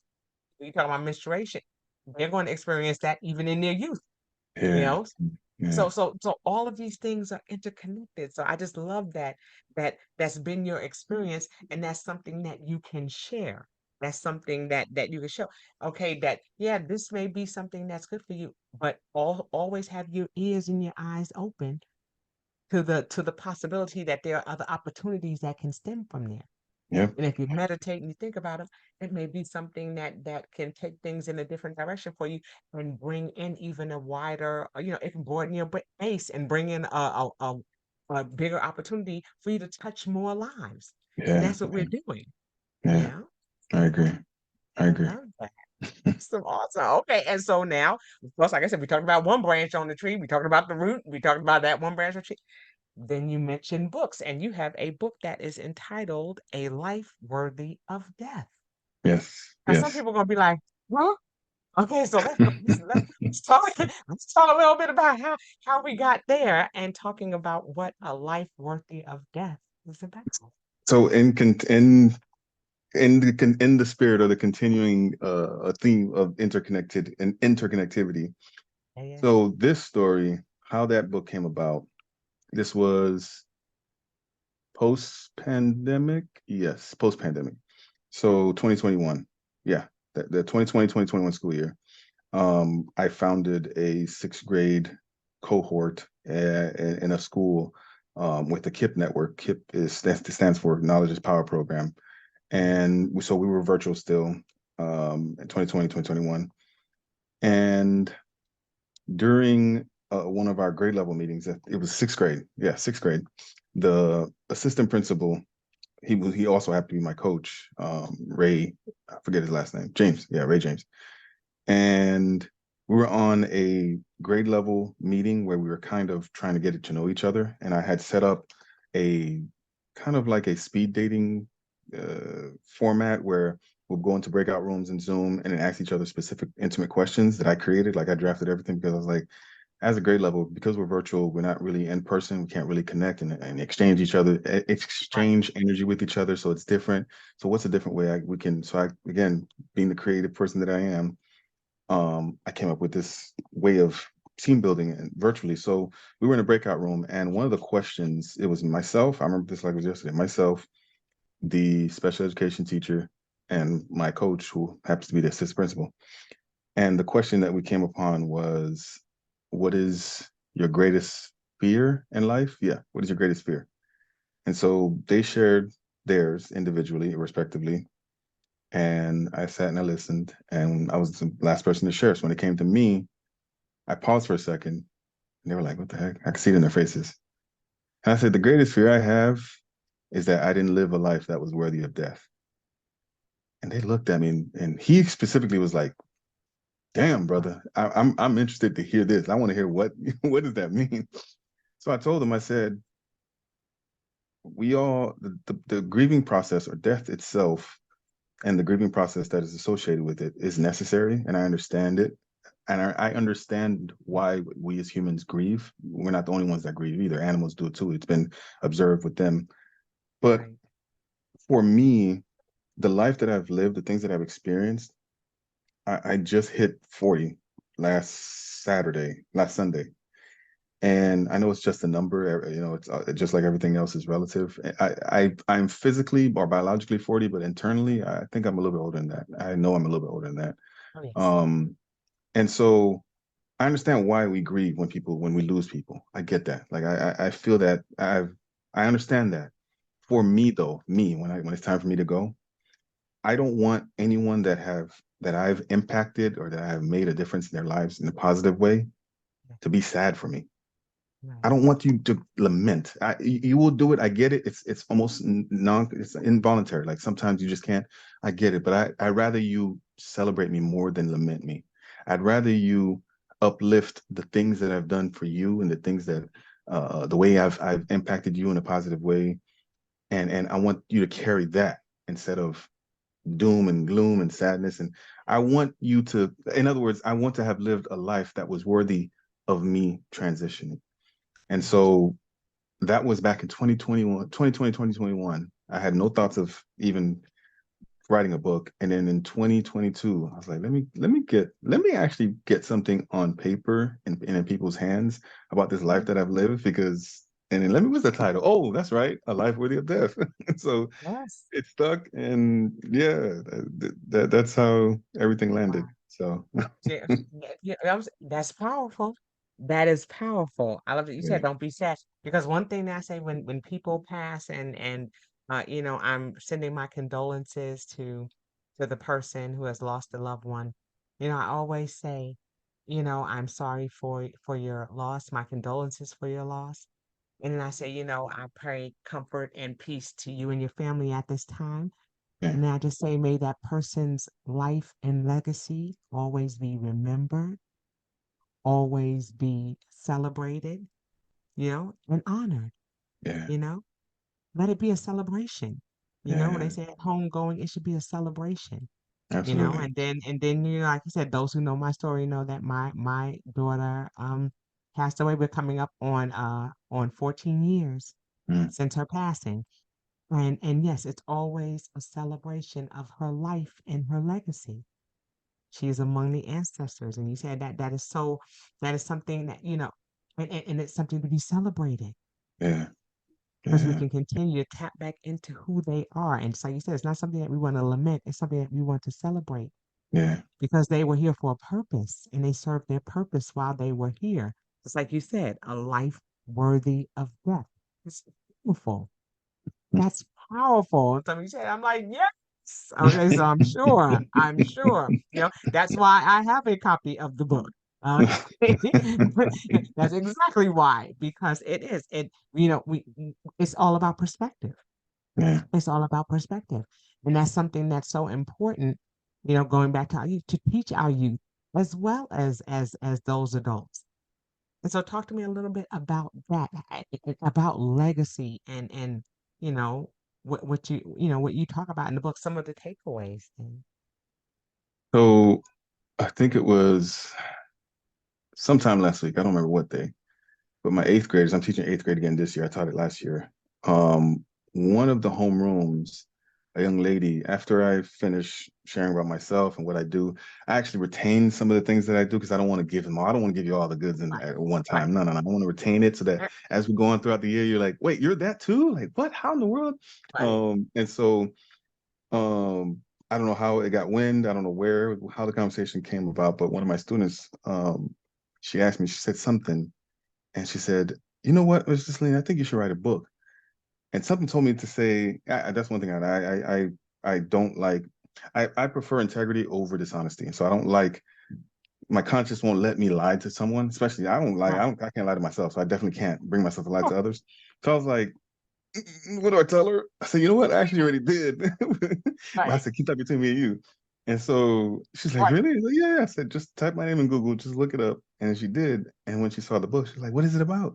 Speaker 2: you talk about menstruation, they're going to experience that even in their youth, you
Speaker 3: Yeah.
Speaker 2: know.
Speaker 3: Yeah.
Speaker 2: So all of these things are interconnected. So I just love that's been your experience, and that's something that you can share. That's something that you can show. Okay, that yeah, this may be something that's good for you, but always have your ears and your eyes open to the possibility that there are other opportunities that can stem from there.
Speaker 3: Yeah.
Speaker 2: And if you meditate and you think about it may be something that can take things in a different direction for you and bring in even a wider, it can broaden your base and bring in a bigger opportunity for you to touch more lives. And
Speaker 3: Yeah.
Speaker 2: that's what we're doing, you
Speaker 3: Yeah.
Speaker 2: know?
Speaker 3: I agree. I
Speaker 2: I
Speaker 3: agree.
Speaker 2: love that. Awesome, awesome. Okay, and so now, of course, like I said, we talked about one branch on the tree. We talked about the root. We talked about that one branch on the tree. Then you mentioned books, and you have a book that is entitled A Life Worthy of Death.
Speaker 3: Yes.
Speaker 2: Now, some
Speaker 3: Yes.
Speaker 2: people are gonna be like, "Huh? Okay, so let's talk let's talk a little bit about how we got there and talking about what a life worthy of death is about."
Speaker 3: So in the spirit of the continuing a theme of interconnectivity.
Speaker 2: Yeah, yeah.
Speaker 3: So this story, how that book came about, this was post-pandemic. Yes, post-pandemic. So 2021. Yeah, the 2020-2021 school year. I founded a sixth grade cohort in a school with the KIPP network. KIPP stands for Knowledge is Power program. And so we were virtual still in 2020, 2021. And during one of our grade level meetings, it was sixth grade. Yeah, sixth grade. The assistant principal, he also happened to be my coach, Ray, I forget his last name, James. Yeah, Ray James. And we were on a grade level meeting where we were kind of trying to get to know each other. And I had set up a kind of like a speed dating format where we'll go into breakout rooms in Zoom and then ask each other specific intimate questions that I created. Like I drafted everything because I was like, as a grade level, because we're virtual, we're not really in person. We can't really connect and exchange exchange energy with each other. So it's different. So what's a different way we can? So again, being the creative person that I am, I came up with this way of team building and virtually. So we were in a breakout room, and one of the questions, it was myself. I remember this like it was yesterday. Myself, the special education teacher, and my coach, who happens to be the assistant principal. And the question that we came upon was, what is your greatest fear in life? Yeah, what is your greatest fear? And so they shared theirs individually, respectively. And I sat and I listened, and I was the last person to share. So when it came to me, I paused for a second, and they were like, what the heck? I could see it in their faces. And I said, the greatest fear I have is that I didn't live a life that was worthy of death. And they looked at me, and he specifically was like, damn, brother, I'm interested to hear this. I want to hear what does that mean? So I told him, I said, we all the grieving process or death itself and the grieving process that is associated with it is necessary, and I understand it. And I understand why we as humans grieve. We're not the only ones that grieve either. Animals do it too. It's been observed with them. But for me, the life that I've lived, the things that I've experienced, I just hit 40 last Sunday. And I know it's just a number, it's just like everything else is relative. I'm physically or biologically 40, but internally, I think I'm a little bit older than that. I know I'm a little bit older than that.
Speaker 2: Oh, yes.
Speaker 3: And so I understand why we grieve when we lose people. I get that. Like I feel that I understand that. For me though, when it's time for me to go, I don't want anyone that I've impacted or that I have made a difference in their lives in a positive way to be sad for me. I don't want you to lament. You will do it. I get it. It's almost it's involuntary. Like sometimes you just can't. I get it, but I rather you celebrate me more than lament me. I'd rather you uplift the things that I've done for you and the things that the way I've impacted you in a positive way, and I want you to carry that instead of doom and gloom and sadness. And I want you to, in other words, I want to have lived a life that was worthy of me transitioning. And so that was back in 2021. I had no thoughts of even writing a book. And then in 2022, I was like, let me actually get something on paper and in people's hands about this life that I've lived, and then what's the title? Oh, that's right. A Life Worthy of Death. So it stuck, and yeah, that's how everything landed. So
Speaker 2: that's powerful. That is powerful. I love that you
Speaker 3: yeah,
Speaker 2: said don't be sad, because one thing that I say when people pass and I'm sending my condolences to the person who has lost a loved one. I always say, I'm sorry for your loss, my condolences for your loss. And then I say, I pray comfort and peace to you and your family at this time.
Speaker 3: yeah,
Speaker 2: And I just say, may that person's life and legacy always be remembered, always be celebrated, and honored,
Speaker 3: yeah,
Speaker 2: you know? Let it be a celebration. When they
Speaker 3: yeah,
Speaker 2: say at home going, it should be a celebration,
Speaker 3: absolutely.
Speaker 2: and then, like you said, those who know my story know that my daughter passed away. We're coming up on 14 years
Speaker 3: Mm,
Speaker 2: since her passing. And yes, it's always a celebration of her life and her legacy. She is among the ancestors. And you said that is something that, and it's something to be celebrated,
Speaker 3: yeah,
Speaker 2: because we
Speaker 3: yeah,
Speaker 2: can continue to tap back into who they are. And so you said it's not something that we want to lament, it's something that we want to celebrate,
Speaker 3: yeah,
Speaker 2: because they were here for a purpose and they served their purpose while they were here. It's like you said, a life worthy of death. It's beautiful. That's powerful. So you said, I'm like, yes. Okay, so I'm sure, that's why I have a copy of the book. Okay. That's exactly why, because it's all about perspective.
Speaker 3: yeah.
Speaker 2: It's all about perspective. And that's something that's so important, going back to our youth, to teach our youth as well as those adults. And so talk to me a little bit about that, about legacy and you know what you talk about in the book, some of the takeaways. And
Speaker 3: So I think it was sometime last week. I don't remember what day, but my eighth graders, I'm teaching eighth grade again this year. I taught it last year. One of the homerooms, a young lady, after I finish sharing about myself and what I do, I actually retain some of the things that I do because I don't want to give them all. I don't want to give you all the goods at one time. No. I want to retain it so that as we're going throughout the year, you're like, wait, you're that too? Like, what? How in the world? And so I don't know how it got wind. I don't know how the conversation came about, but one of my students, she asked me, she said something, and she said, you know what, Mr. Salien, I think you should write a book. And something told me to say, that's one thing I don't like. I prefer integrity over dishonesty. And so I don't like, my conscience won't let me lie to someone, especially I don't lie. I can't lie to myself. So I definitely can't bring myself to lie to others. So I was like, what do I tell her? I said, you know what? I actually already did. But I said, keep that between me and you. And so she's like, really? Like, yeah. I said, just type my name in Google, just look it up. And she did. And when she saw the book, she's like, what is it about?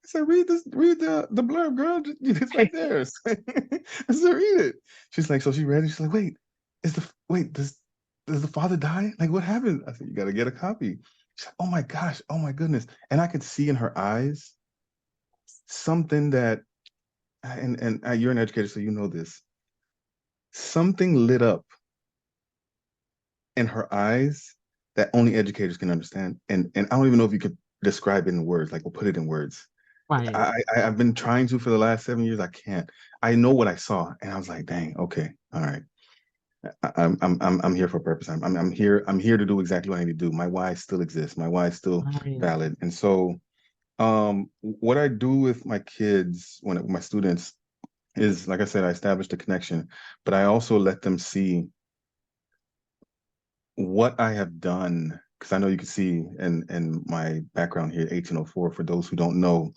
Speaker 3: I said, read the blurb, girl. It's right there. I said, read it. She's like, so she read it. She's like, does the father die? Like, what happened? I said, you got to get a copy. She's like, oh my gosh, oh my goodness. And I could see in her eyes something that, and you're an educator, so you know this. Something lit up in her eyes that only educators can understand. And I don't even know if you could describe it in words, like, or put it in words. I've been trying to for the last 7 years. I can't. I know what I saw, and I was like, dang, okay, all right. I'm here for a purpose. I'm here to do exactly what I need to do. My why still exists. My why is still valid. And so what I do with my kids, my students, is, like I said, I established a connection, but I also let them see what I have done, because I know you can see in my background here, 1804. For those who don't know,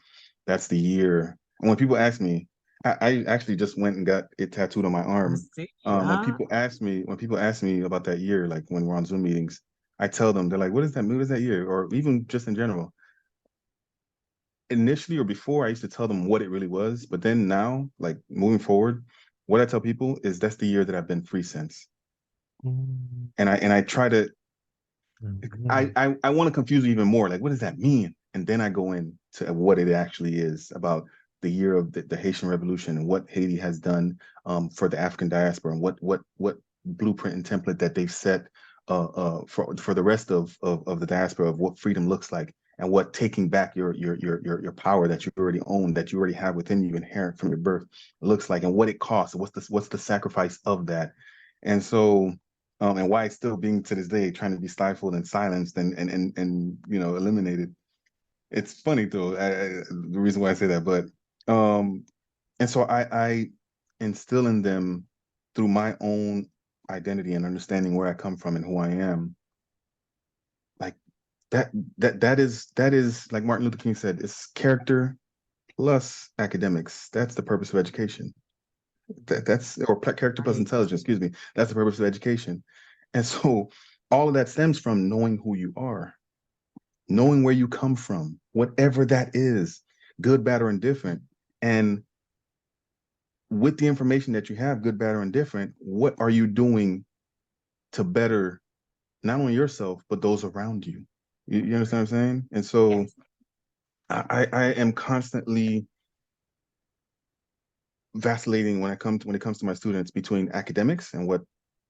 Speaker 3: that's the year. And when people ask me, I actually just went and got it tattooed on my arm. When people ask me about that year, like when we're on Zoom meetings, I tell them, they're like, what is that? What is that year? Or even just in general. Initially or before, I used to tell them what it really was, but then now, like moving forward, what I tell people is that's the year that I've been free since. And I try to, I want to confuse you even more. Like, what does that mean? And then I go into what it actually is about the year of the Haitian Revolution and what Haiti has done for the African diaspora, and what blueprint and template that they've set for the rest of the diaspora, of what freedom looks like, and what taking back your power that you already own, that you already have within you, inherent from your birth, looks like, and what it costs. What's the sacrifice of that? And so, and why it's still being to this day trying to be stifled and silenced and eliminated. It's funny though, the reason why I say that, but and so I instill in them, through my own identity and understanding where I come from and who I am, like that is like Martin Luther King said, it's character plus academics. That's the purpose of education. Or character plus intelligence, excuse me. That's the purpose of education. And so all of that stems from knowing who you are, knowing where you come from, whatever that is, good, bad, or indifferent. And with the information that you have, good, bad, or indifferent, what are you doing to better not only yourself, but those around you? You understand what I'm saying? And so I am constantly vacillating when it comes to my students, between academics and what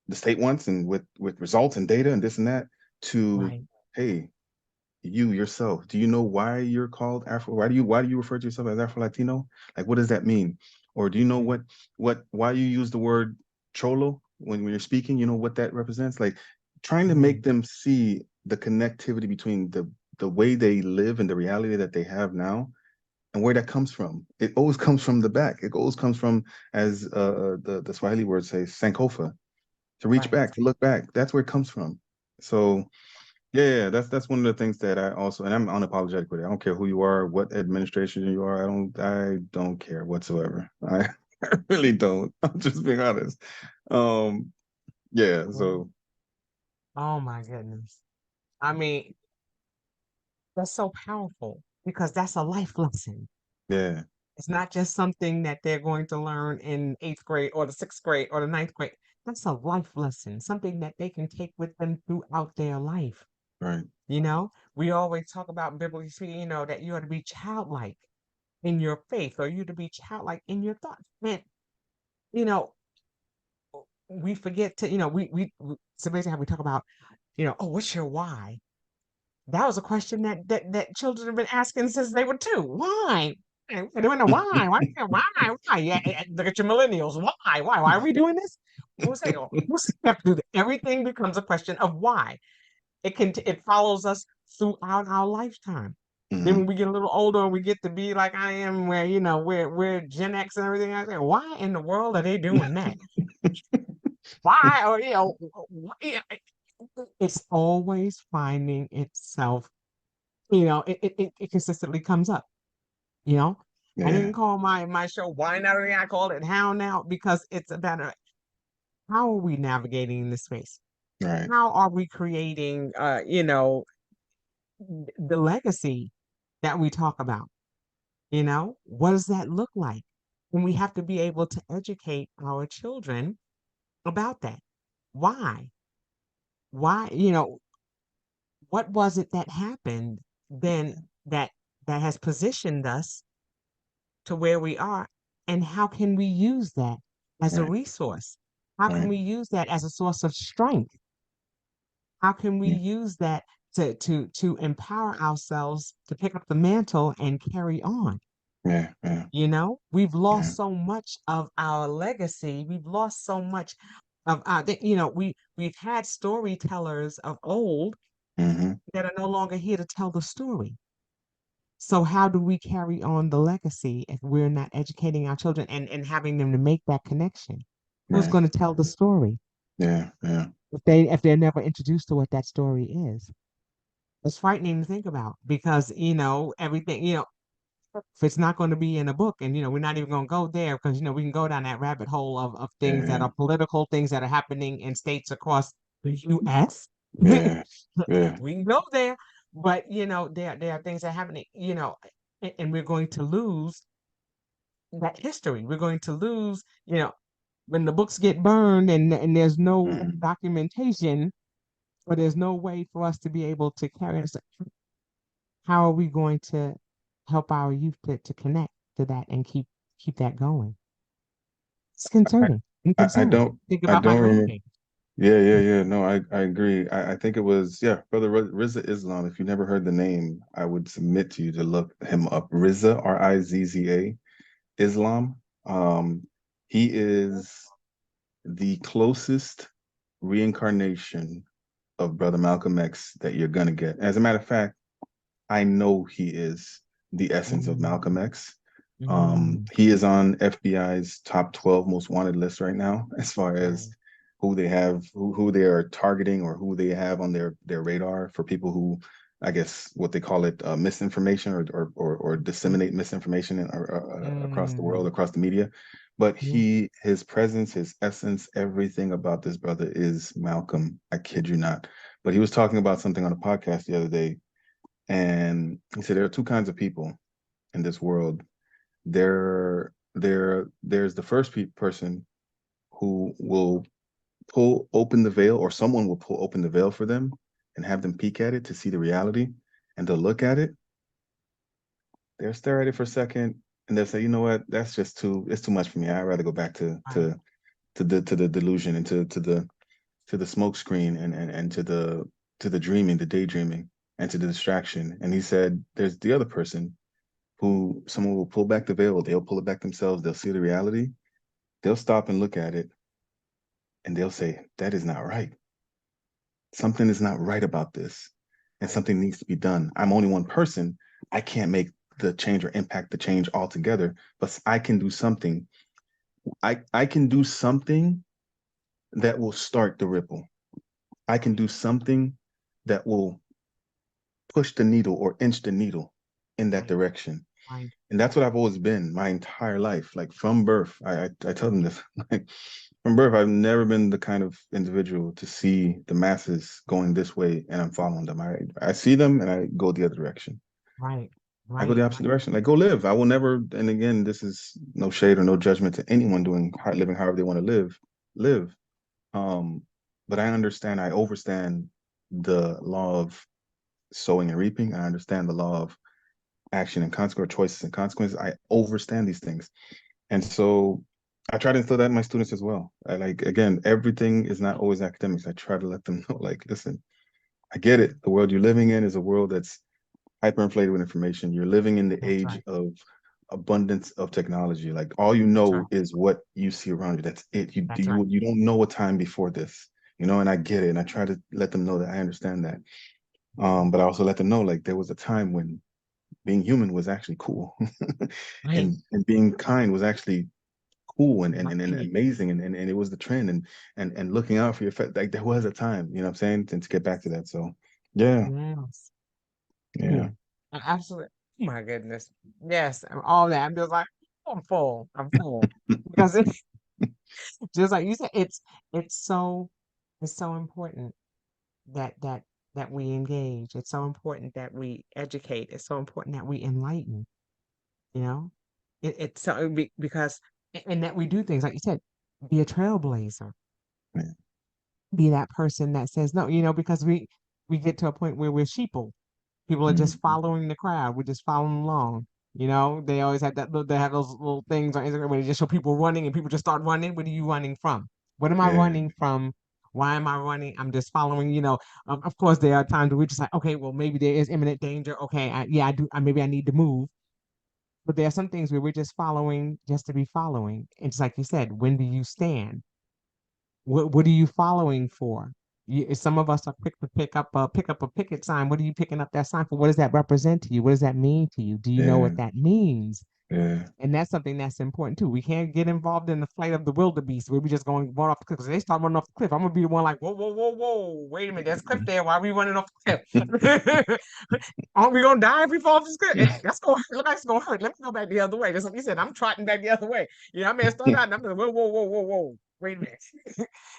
Speaker 3: the state wants, and with results and data and this and that, to hey, you yourself, do you know why you're called Afro? Why do you refer to yourself as Afro-Latino? Like, what does that mean? Or do you know why you use the word cholo when you're speaking? You know what that represents? Like, trying to make them see the connectivity between the way they live and the reality that they have now, and where that comes from. It always comes from the back. It always comes from, as the Swahili word says, Sankofa, to reach back, to look back. That's where it comes from. So yeah, that's one of the things that I also, and I'm unapologetic with it. I don't care who you are, what administration you are. I don't care whatsoever. I really don't. I'm just being honest. Yeah. So.
Speaker 2: Oh my goodness. I mean, that's so powerful, because that's a life lesson.
Speaker 3: Yeah.
Speaker 2: It's not just something that they're going to learn in 8th grade or the 6th grade or the 9th grade. That's a life lesson, something that they can take with them throughout their life.
Speaker 3: Right.
Speaker 2: You know, we always talk about biblically speaking, you know, that you are to be childlike in your faith, or you to be childlike in your thoughts. And, you know, we forget to, you know, so basically how we talk about, you know, oh, what's your why? That was a question that children have been asking since they were 2. Why? And they want to know why? Why? Yeah, look at your millennials. Why? Why are we doing this? We'll say, oh, we'll have to do that. Everything becomes a question of why. It follows us throughout our lifetime. Then when we get a little older and we get to be like I am, where you know we're Gen X and everything, I say, why in the world are they doing that? Why? Or you know, it's always finding itself. You know, it consistently comes up. You know, I
Speaker 3: Yeah.
Speaker 2: didn't call my show Why Not Everything. I called it How Now because it's about how are we navigating this space?
Speaker 3: Right.
Speaker 2: How are we creating, you know, the legacy that we talk about? You know, what does that look like? And we have to be able to educate our children about that. Why? Why, you know, what was it that happened then that has positioned us to where we are? And how can we use that as a
Speaker 3: Right.
Speaker 2: resource? How can
Speaker 3: Right.
Speaker 2: we use that as a source of strength? How can we
Speaker 3: Mm.
Speaker 2: use that to empower ourselves to pick up the mantle and carry on?
Speaker 3: Yeah. Yeah.
Speaker 2: You know, we've
Speaker 3: Yeah.
Speaker 2: lost so much of our legacy. We've lost so much of our, you know, we've had storytellers of old
Speaker 3: Mm-hmm.
Speaker 2: that are no longer here to tell the story. So how do we carry on the legacy if we're not educating our children and having them to make that connection? Who's
Speaker 3: Right.
Speaker 2: going to tell the story
Speaker 3: Yeah. Yeah.
Speaker 2: if they're never introduced to what that story is? It's frightening to think about because, you know, everything, you know, if it's not going to be in a book, and, you know, we're not even going to go there because, you know, we can go down that rabbit hole of things that
Speaker 3: Yeah.
Speaker 2: are political, things that are happening in states across the US.
Speaker 3: Yeah. Yeah.
Speaker 2: We can go there, but, you know, there are things that are happening, you know, and we're going to lose that history. We're going to lose, you know, when the books get burned and there's no
Speaker 3: Mm.
Speaker 2: documentation or there's no way for us to be able to carry it. How are we going to help our youth to connect to that and keep that going? It's
Speaker 3: I,
Speaker 2: concerning. I'm
Speaker 3: I
Speaker 2: concerned.
Speaker 3: don't
Speaker 2: Think
Speaker 3: I
Speaker 2: about my
Speaker 3: don't remember.
Speaker 2: grandkids.
Speaker 3: Yeah, yeah, yeah. No, I agree. I think it was, yeah, Brother Rizza Islam. If you never heard the name, I would submit to you to look him up. Rizza, Rizza Islam. He is the closest reincarnation of Brother Malcolm X that you're gonna get. As a matter of fact, I know he is the essence of Malcolm
Speaker 2: Mm,
Speaker 3: X.
Speaker 2: mm,
Speaker 3: He is on FBI's top 12 most wanted list right now, as far as
Speaker 2: right,
Speaker 3: who they have, who they are targeting, or who they have on their radar for people who, I guess, what they call it, misinformation, or disseminate misinformation across the world,
Speaker 2: mm,
Speaker 3: across the media. But
Speaker 2: yeah,
Speaker 3: his presence, his essence, everything about this brother is Malcolm. I kid you not. But he was talking about something on a podcast the other day, and he said there are two kinds of people in this world. There's the first person who will pull open the veil, or someone will pull open the veil for them and have them peek at it to see the reality, and they'll look at it, they'll stare at it for a second, and they'll say, you know what, that's just it's too much for me. I'd rather go back to
Speaker 2: right,
Speaker 3: the delusion, and to the smoke screen, and to the dreaming, the daydreaming, and to the distraction. And he said there's the other person who someone will pull back the veil, they'll pull it back themselves, they'll see the reality, they'll stop and look at it, and they'll say, that is not right. Something is not right about this, and
Speaker 2: right,
Speaker 3: something needs to be done. I'm only one person. I can't make the change or impact the change altogether, but I can do something. I can do something that will start the ripple. I can do something that will push the needle or inch the needle in that
Speaker 2: right,
Speaker 3: direction.
Speaker 2: right,
Speaker 3: And that's what I've always been my entire life. Like from birth, I tell them this. Like from birth, I've never been the kind of individual to see the masses going this way and I'm following them. I see them and I go the other direction.
Speaker 2: right,
Speaker 3: I go the
Speaker 2: right,
Speaker 3: opposite direction. Like go live. I will never. And again, this is no shade or no judgment to anyone living however they want to live. Um, but I understand. I overstand the law of sowing and reaping. I understand the law of action and consequence, choices and consequences. I understand these things. And so I try to instill that in my students as well. I like, again, everything is not always academics. I try to let them know, like, listen, I get it. The world you're living in is a world that's hyperinflated with information. You're living in the
Speaker 2: That's
Speaker 3: age
Speaker 2: right.
Speaker 3: of abundance of technology. Like all you
Speaker 2: That's right.
Speaker 3: know is what you see around you. That's it.
Speaker 2: That's right.
Speaker 3: You don't know a time before this, and I get it. And I try to let them know that I understand that. But I also let them know, like, there was a time when being human was actually cool.
Speaker 2: Right.
Speaker 3: and being kind was actually cool and
Speaker 2: Right.
Speaker 3: amazing and it was the trend and looking out for your like there was a time, you know what I'm saying? And to get back to that. So yeah,
Speaker 2: Yes.
Speaker 3: yeah,
Speaker 2: Yeah. Absolutely. Oh my goodness. Yes. And all that. I'm just like, I'm full. I'm full. Because it's just like you said, it's so important that that we engage. It's so important that we educate. It's so important that we enlighten, you know? It's so because and that we do things like you said, be a trailblazer,
Speaker 3: yeah,
Speaker 2: be that person that says no, because we get to a point where we're sheeple. People are just
Speaker 3: mhm,
Speaker 2: following the crowd. We're just following along. They always have they have those little things on Instagram where they just show people running and people just start running. What are you running from? What am I
Speaker 3: yeah,
Speaker 2: running from? Why am I running? I'm just following. Of course, there are times where we're just like, okay, well, maybe there is imminent danger. Okay, yeah, I do. Maybe I need to move. But there are some things where we're just following just to be following. It's like you said, when do you stand? What are you following for? Some of us are quick to pick up a picket sign. What are you picking up that sign for? What does that represent to you? What does that mean to you? Do you know
Speaker 3: yeah,
Speaker 2: what that means?
Speaker 3: yeah,
Speaker 2: And that's something that's important too. We can't get involved in the flight of the wildebeest where we just going to run off the cliff. Because they start running off the cliff, I'm gonna be the one like, whoa, whoa, whoa, whoa, wait a minute, there's a cliff there. Why are we running off the cliff? Aren't we gonna die if we fall off this cliff? That's gonna hurt. Look like it's gonna hurt. Let me go back the other way. Just like you said, I'm trotting back the other way. I may start out and I'm like, whoa, whoa, whoa, whoa, whoa. Wait a minute.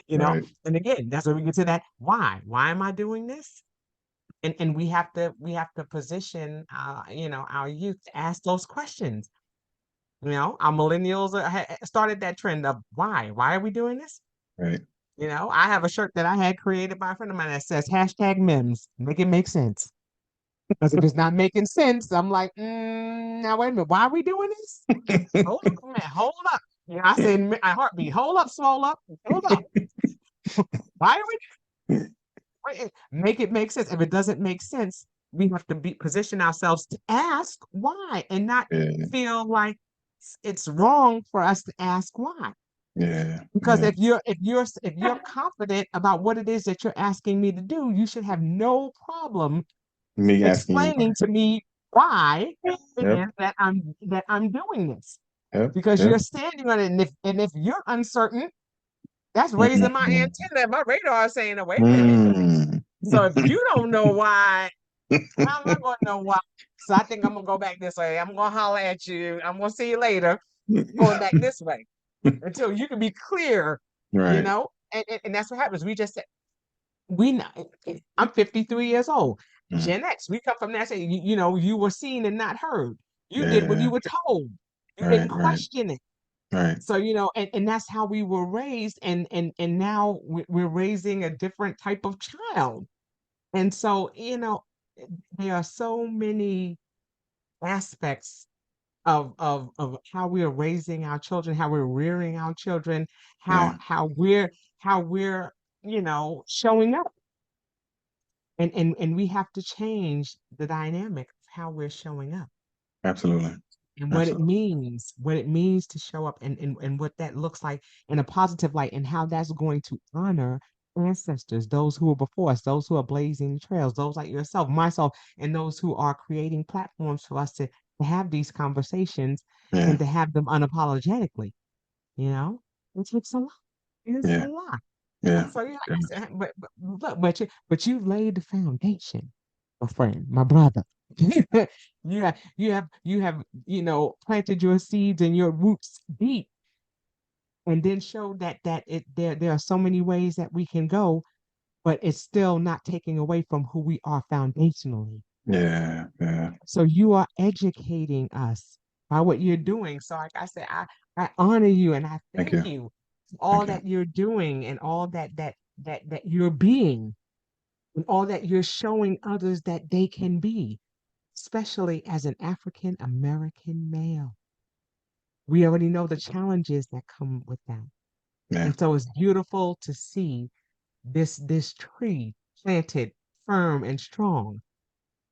Speaker 2: you know,
Speaker 3: right,
Speaker 2: and again, that's where we get to that why. Why am I doing this? And we have to position our youth to ask those questions. Our millennials started that trend of why? Why are we doing this?
Speaker 3: right.
Speaker 2: I have a shirt that I had created by a friend of mine that says hashtag memes. Make it make sense. Because if it's not making sense, I'm like, now wait a minute, why are we doing this? Hold up, man, hold up. I said in my heartbeat, hold up, swole up, hold up. Why are make it make sense? If it doesn't make sense, we have to position ourselves to ask why and not
Speaker 3: Yeah,
Speaker 2: feel like it's wrong for us to ask why.
Speaker 3: yeah,
Speaker 2: Because
Speaker 3: yeah.
Speaker 2: if you're confident about what it is that you're asking me to do, you should have no problem
Speaker 3: Me asking you why.
Speaker 2: explaining to me why it
Speaker 3: Yep,
Speaker 2: is that I'm doing this.
Speaker 3: yep,
Speaker 2: Because
Speaker 3: yep.
Speaker 2: you're standing on it, and if you're uncertain, that's raising my
Speaker 3: Mm,
Speaker 2: antenna, my radar saying, oh, wait a minute.
Speaker 3: mm.
Speaker 2: So if you don't know why, how am I going to know why? So I think I'm gonna go back this way. I'm gonna holler at you. I'm gonna see you later. Going back this way until you can be clear,
Speaker 3: Right.
Speaker 2: and that's what happens. We just said we not. I'm 53 years old.
Speaker 3: Mm.
Speaker 2: Gen X. We come from that. Say you were seen and not heard. You did what
Speaker 3: Yeah.
Speaker 2: you were told. You didn't
Speaker 3: Right. Right.
Speaker 2: question it.
Speaker 3: Right.
Speaker 2: So and that's how we were raised, and now we're raising a different type of child. And so there are so many aspects of how we are raising our children, how we're rearing our children, how
Speaker 3: Yeah.
Speaker 2: how we're how we're showing up, and we have to change the dynamic of how we're showing up
Speaker 3: Absolutely.
Speaker 2: and
Speaker 3: Absolutely.
Speaker 2: what it means to show up, and what that looks like in a positive light, and how that's going to honor ancestors, those who are before us, those who are blazing trails, those like yourself, myself, and those who are creating platforms for us to have these conversations
Speaker 3: Yeah.
Speaker 2: and to have them unapologetically. You know, it takes a lot. It's a
Speaker 3: Yeah.
Speaker 2: lot.
Speaker 3: Yeah.
Speaker 2: So yeah,
Speaker 3: Yeah.
Speaker 2: but you laid the foundation, my friend, my brother. You have planted your seeds and your roots deep, and then showed that there are so many ways that we can go, but it's still not taking away from who we are foundationally.
Speaker 3: Yeah. Yeah.
Speaker 2: So you are educating us by what you're doing. So like I said, I honor you and I
Speaker 3: Thank
Speaker 2: thank
Speaker 3: you.
Speaker 2: you for all
Speaker 3: Thank you.
Speaker 2: that you're doing and all that you're being. and all that you're showing others that they can be, especially as an African American male. We already know the challenges that come with that.
Speaker 3: Yeah.
Speaker 2: And so it's beautiful to see this tree planted firm and strong,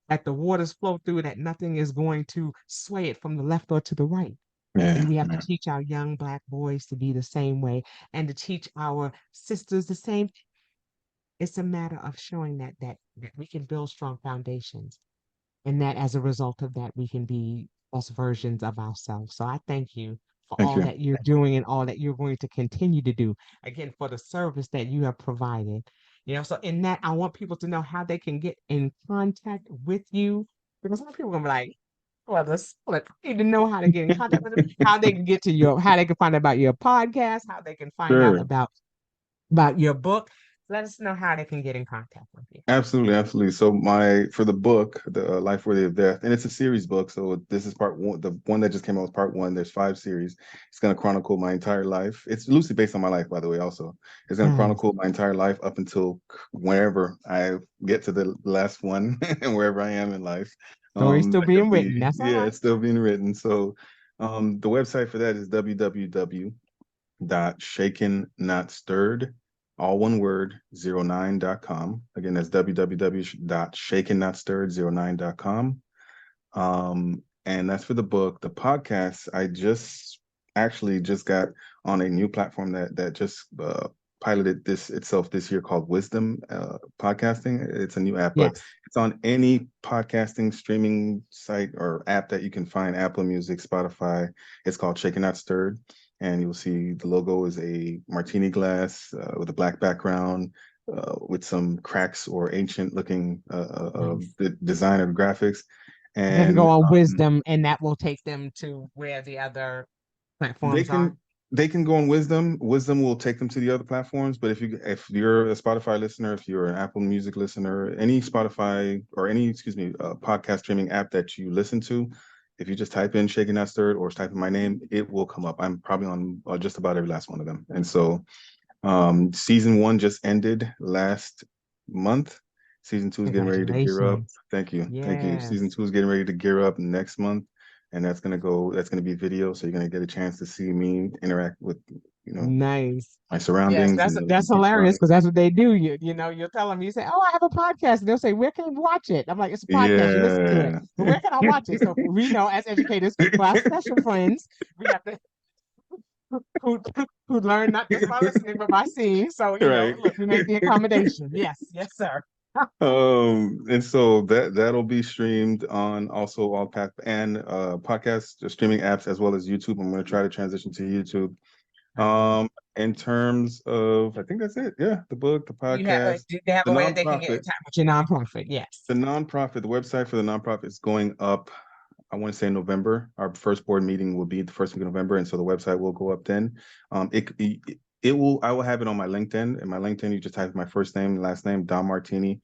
Speaker 2: that the waters flow through, that nothing is going to sway it from the left or to the right.
Speaker 3: Yeah.
Speaker 2: And we have to
Speaker 3: Yeah.
Speaker 2: teach our young Black boys to be the same way and to teach our sisters the same. It's a matter of showing that we can build strong foundations, and that as a result of that, we can be best versions of ourselves. So I thank you for
Speaker 3: Thank
Speaker 2: all
Speaker 3: you.
Speaker 2: that you're doing and all that you're going to continue to do. Again, for the service that you have provided. So in that, I want people to know how they can get in contact with you, because some people are gonna be like, well, the split. I need to know how to get in contact with them, how they can get to how they can find out about your podcast, how they can find out
Speaker 3: Sure.
Speaker 2: about your book. Let us know how they can get in contact with you.
Speaker 3: Absolutely, absolutely. So for the book, the Life Worthy of Death, and it's a series book. So this is part one. The one that just came out was part one. There's 5 series. It's going to chronicle my entire life. It's loosely based on my life, by the way. Also, it's going to
Speaker 2: Nice.
Speaker 3: chronicle my entire life up until whenever I get to the last one, and wherever I am in life.
Speaker 2: Story's still
Speaker 3: That could
Speaker 2: being
Speaker 3: be,
Speaker 2: written. That's all
Speaker 3: yeah,
Speaker 2: right.
Speaker 3: it's still being written. So, the website for that is www.shakennotStirred, all one word, 09.com. Again, that's www.shakennotStirred09.com. And that's for the book. The podcast, I just actually just got on a new platform that just piloted this year, called Wisdom Podcasting. It's a new app, but
Speaker 2: Yes.
Speaker 3: it's on any podcasting streaming site or app that you can find: Apple Music, Spotify. It's called Shaken Not Stirred. And you'll see the logo is a martini glass with a black background, with some cracks or ancient looking
Speaker 2: Nice.
Speaker 3: design or graphics.
Speaker 2: Then go
Speaker 3: And
Speaker 2: on Wisdom, and that will take them to where the other
Speaker 3: they
Speaker 2: platforms are.
Speaker 3: can they can go on Wisdom. Wisdom will take them to the other platforms. But if you're a Spotify listener, if you're an Apple Music listener, any Spotify or any, excuse me, podcast streaming app that you listen to, if you just type in Shaken Not Stirred or type in my name, it will come up. I'm probably on just about every last one of them. And so season 1 just ended last month. Season 2 is getting ready to gear up.
Speaker 2: Congratulations.
Speaker 3: Thank you. Thank you. Season
Speaker 2: Yes.
Speaker 3: 2 is getting ready to gear up next month. And that's gonna be video. So you're gonna get a chance to see me interact with, you know,
Speaker 2: Nice.
Speaker 3: my
Speaker 2: Yes,
Speaker 3: surroundings
Speaker 2: that's
Speaker 3: and the
Speaker 2: that's
Speaker 3: people around
Speaker 2: hilarious,
Speaker 3: me.
Speaker 2: because that's what they do. You'll tell them, you say, "Oh, I have a podcast," and they'll say, "Where can we watch it?" I'm like, "It's a podcast. You listen to it,
Speaker 3: Yeah.
Speaker 2: but where can I watch it?" So we know, as educators, for our special friends, we have to who who learn not just by listening but by seeing. So
Speaker 3: Right.
Speaker 2: look, we make the accommodation. Yes, yes, sir.
Speaker 3: And so that'll be streamed on also all path and podcast streaming apps, as well as YouTube. I'm going to try to transition to YouTube.
Speaker 2: Perfect.
Speaker 3: In terms of, I think that's it. Yeah, the book, the podcast,
Speaker 2: Do they have
Speaker 3: the
Speaker 2: a way that they can get
Speaker 3: nonprofit,
Speaker 2: in touch with your nonprofit? Yes.
Speaker 3: the website for the nonprofit is going up. I want to say November. Our first board meeting will be the first week of November, and so the website will go up then. It will. I will have it on my LinkedIn. In my LinkedIn, you just type my first name, last name, Dommartini,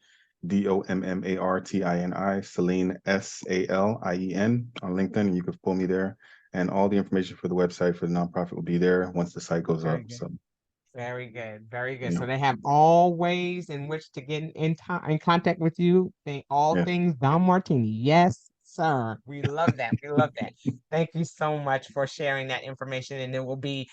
Speaker 3: Dommartini, Salien, Salien on LinkedIn, and you can pull me there. And all the information for the website for the nonprofit will be there once the site goes up.
Speaker 2: Very good.
Speaker 3: So,
Speaker 2: Very good. Very good.
Speaker 3: yeah,
Speaker 2: So they have all ways in which to get in contact with you. All
Speaker 3: yeah,
Speaker 2: things Don Martini. Yes, sir. We love that. We love that. Thank you so much for sharing that information. And it will be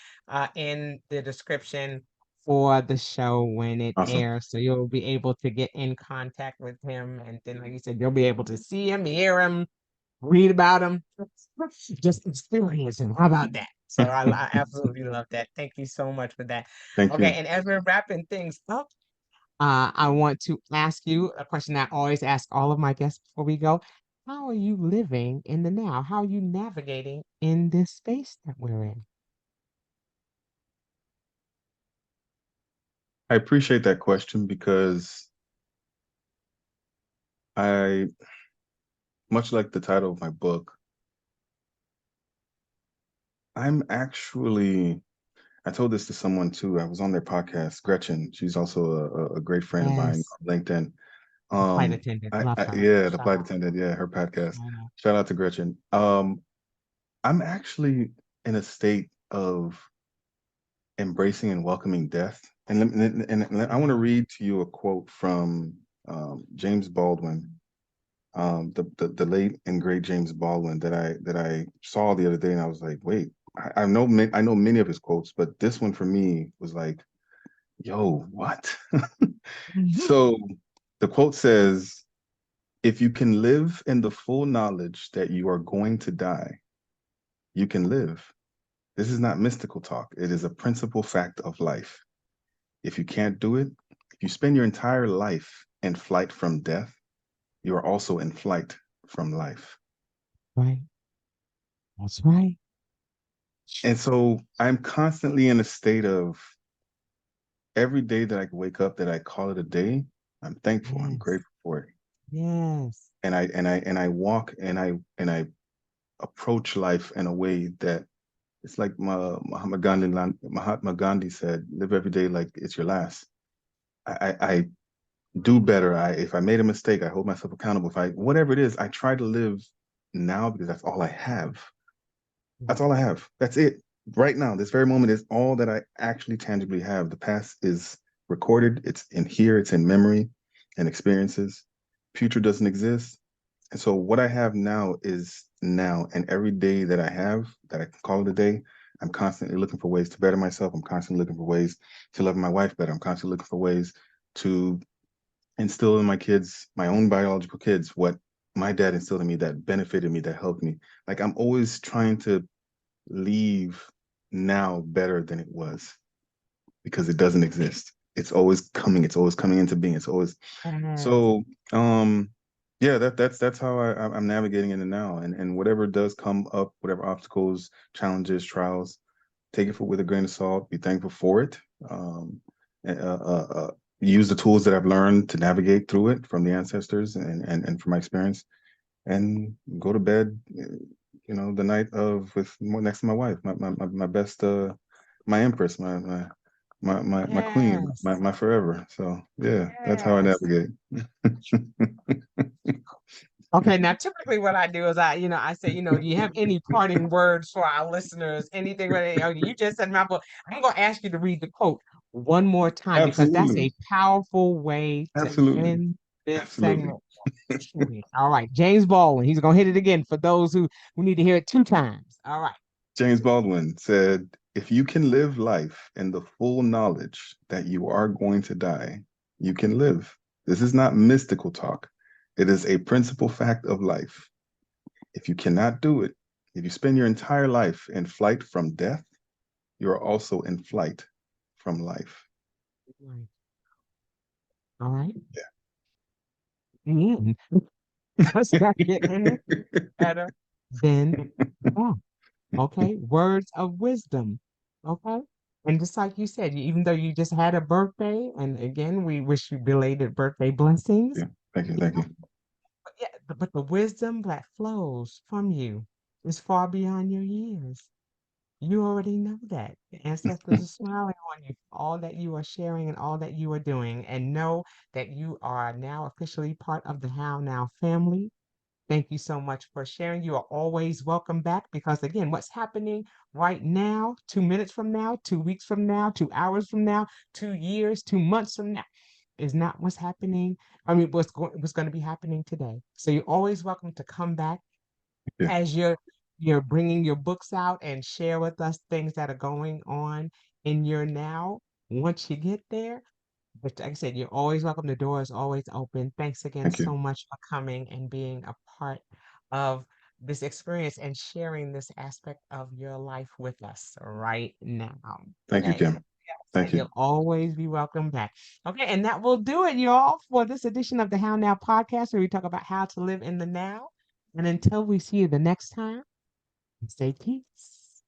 Speaker 2: in the description for the show when it
Speaker 3: awesome.
Speaker 2: airs. So you'll be able to get in contact with him. And then, like you said, you'll be able to see him, hear him, read about him, just experience him. How about that? So I absolutely love that. Thank you so much for that.
Speaker 3: Thank
Speaker 2: Okay,
Speaker 3: you.
Speaker 2: and as we're wrapping things up, I want to ask you a question I always ask all of my guests before we go. How are you living in the now? How are you navigating in this space that we're in?
Speaker 3: I appreciate that question because I, much like the title of my book, I'm actually, I told this to someone too. I was on their podcast, Gretchen. She's also a great friend of mine
Speaker 2: Yes,
Speaker 3: on LinkedIn.
Speaker 2: the flight attendant. Love her.
Speaker 3: Yeah, the
Speaker 2: Shout
Speaker 3: flight
Speaker 2: out.
Speaker 3: attendant, yeah, her podcast.
Speaker 2: Shout out.
Speaker 3: Shout out to Gretchen. I'm actually in a state of embracing and welcoming death. And I want to
Speaker 2: Mm,
Speaker 3: read to you a quote from James Baldwin, the late and great James Baldwin that I saw the other day, and I was like, wait, I know many of his quotes, but this one for me was like, yo, what? So the quote says, if you can live in the full knowledge that you are going to die, you can live. This is not mystical talk. It is a principal fact of life. If you can't do it, if you spend your entire life in flight from death, you are also in flight from life.
Speaker 2: Right. That's right.
Speaker 3: And so I'm constantly in a state of every day that I wake up, that I call it a day, I'm thankful. I'm
Speaker 2: Yes.
Speaker 3: grateful for it.
Speaker 2: Yes.
Speaker 3: And I walk and I approach life in a way that it's like Mahatma Gandhi said, live every day like it's your last. I do better. If I made a mistake, I hold myself accountable. Whatever it is, I try to live now because that's all I have. That's all I have. That's it. Right now, this very moment is all that I actually tangibly have. The past is recorded. It's in here. It's in memory and experiences. Future doesn't exist. And so what I have now is now. And every day that I have, that I can call it a day, I'm constantly looking for ways to better myself. I'm constantly looking for ways to love my wife better. I'm constantly looking for ways to instill in my kids, my own biological kids, what my dad instilled in me that benefited me, that helped me. Like I'm always trying to leave now better than it was because it doesn't exist. It's always coming. It's always coming into being. It's always so. Yeah, that's how I'm navigating in the now, and whatever does come up, whatever obstacles, challenges, trials, take it with a grain of salt. Be thankful for it. Uh, uh, uh, Use the tools that I've learned to navigate through it from the ancestors and from my experience, and go to bed, the night of next to my wife, my best, my empress, my queen,
Speaker 2: Yes.
Speaker 3: my forever. So yeah, that's how I
Speaker 2: Yes.
Speaker 3: navigate.
Speaker 2: Okay, now typically what I do is I say, do you have any parting words for our listeners? Anything you just said my book. I'm gonna ask you to read the quote one more time because that's a
Speaker 3: Absolutely,
Speaker 2: powerful way to
Speaker 3: absolutely,
Speaker 2: end this
Speaker 3: absolutely.
Speaker 2: segment. All right, James Baldwin. He's gonna hit it again for those who need to hear it 2 times. All right.
Speaker 3: James Baldwin said, if you can live life in the full knowledge that you are going to die, you can live. This is not mystical talk. It is a principal fact of life. If you cannot do it, if you spend your entire life in flight from death, you are also in flight from life.
Speaker 2: Right. All right.
Speaker 3: Yeah.
Speaker 2: Mm. Let's not get any better than that. Okay, words of wisdom. Okay. And just like you said, even though you just had a birthday, and again, we wish you belated birthday blessings.
Speaker 3: Yeah. Thank you. Thank you.
Speaker 2: But yeah, but the wisdom that flows from you is far beyond your years. You already know that. The ancestors are smiling on you for all that you are sharing and all that you are doing. And know that you are now officially part of the How Now family. Thank you so much for sharing. You are always welcome back because, again, what's happening right now, 2 minutes from now, 2 weeks from now, 2 hours from now, 2 years, 2 months from now, is not what's happening. I mean, what's going to be happening today. So you're always welcome to come back
Speaker 3: Yeah.
Speaker 2: as you're bringing your books out and share with us things that are going on in your now. Once you get there, but like I said, you're always welcome. The door is always open. Thanks again
Speaker 3: Thank you.
Speaker 2: so much for coming and being a part of this experience and sharing this aspect of your life with us right now.
Speaker 3: Thank you,
Speaker 2: Okay.
Speaker 3: Kim. Thank you.
Speaker 2: You'll always be welcome back. Okay, and that will do it, y'all, for this edition of the How Now podcast, where we talk about how to live in the now. And until we see you the next time, stay peace.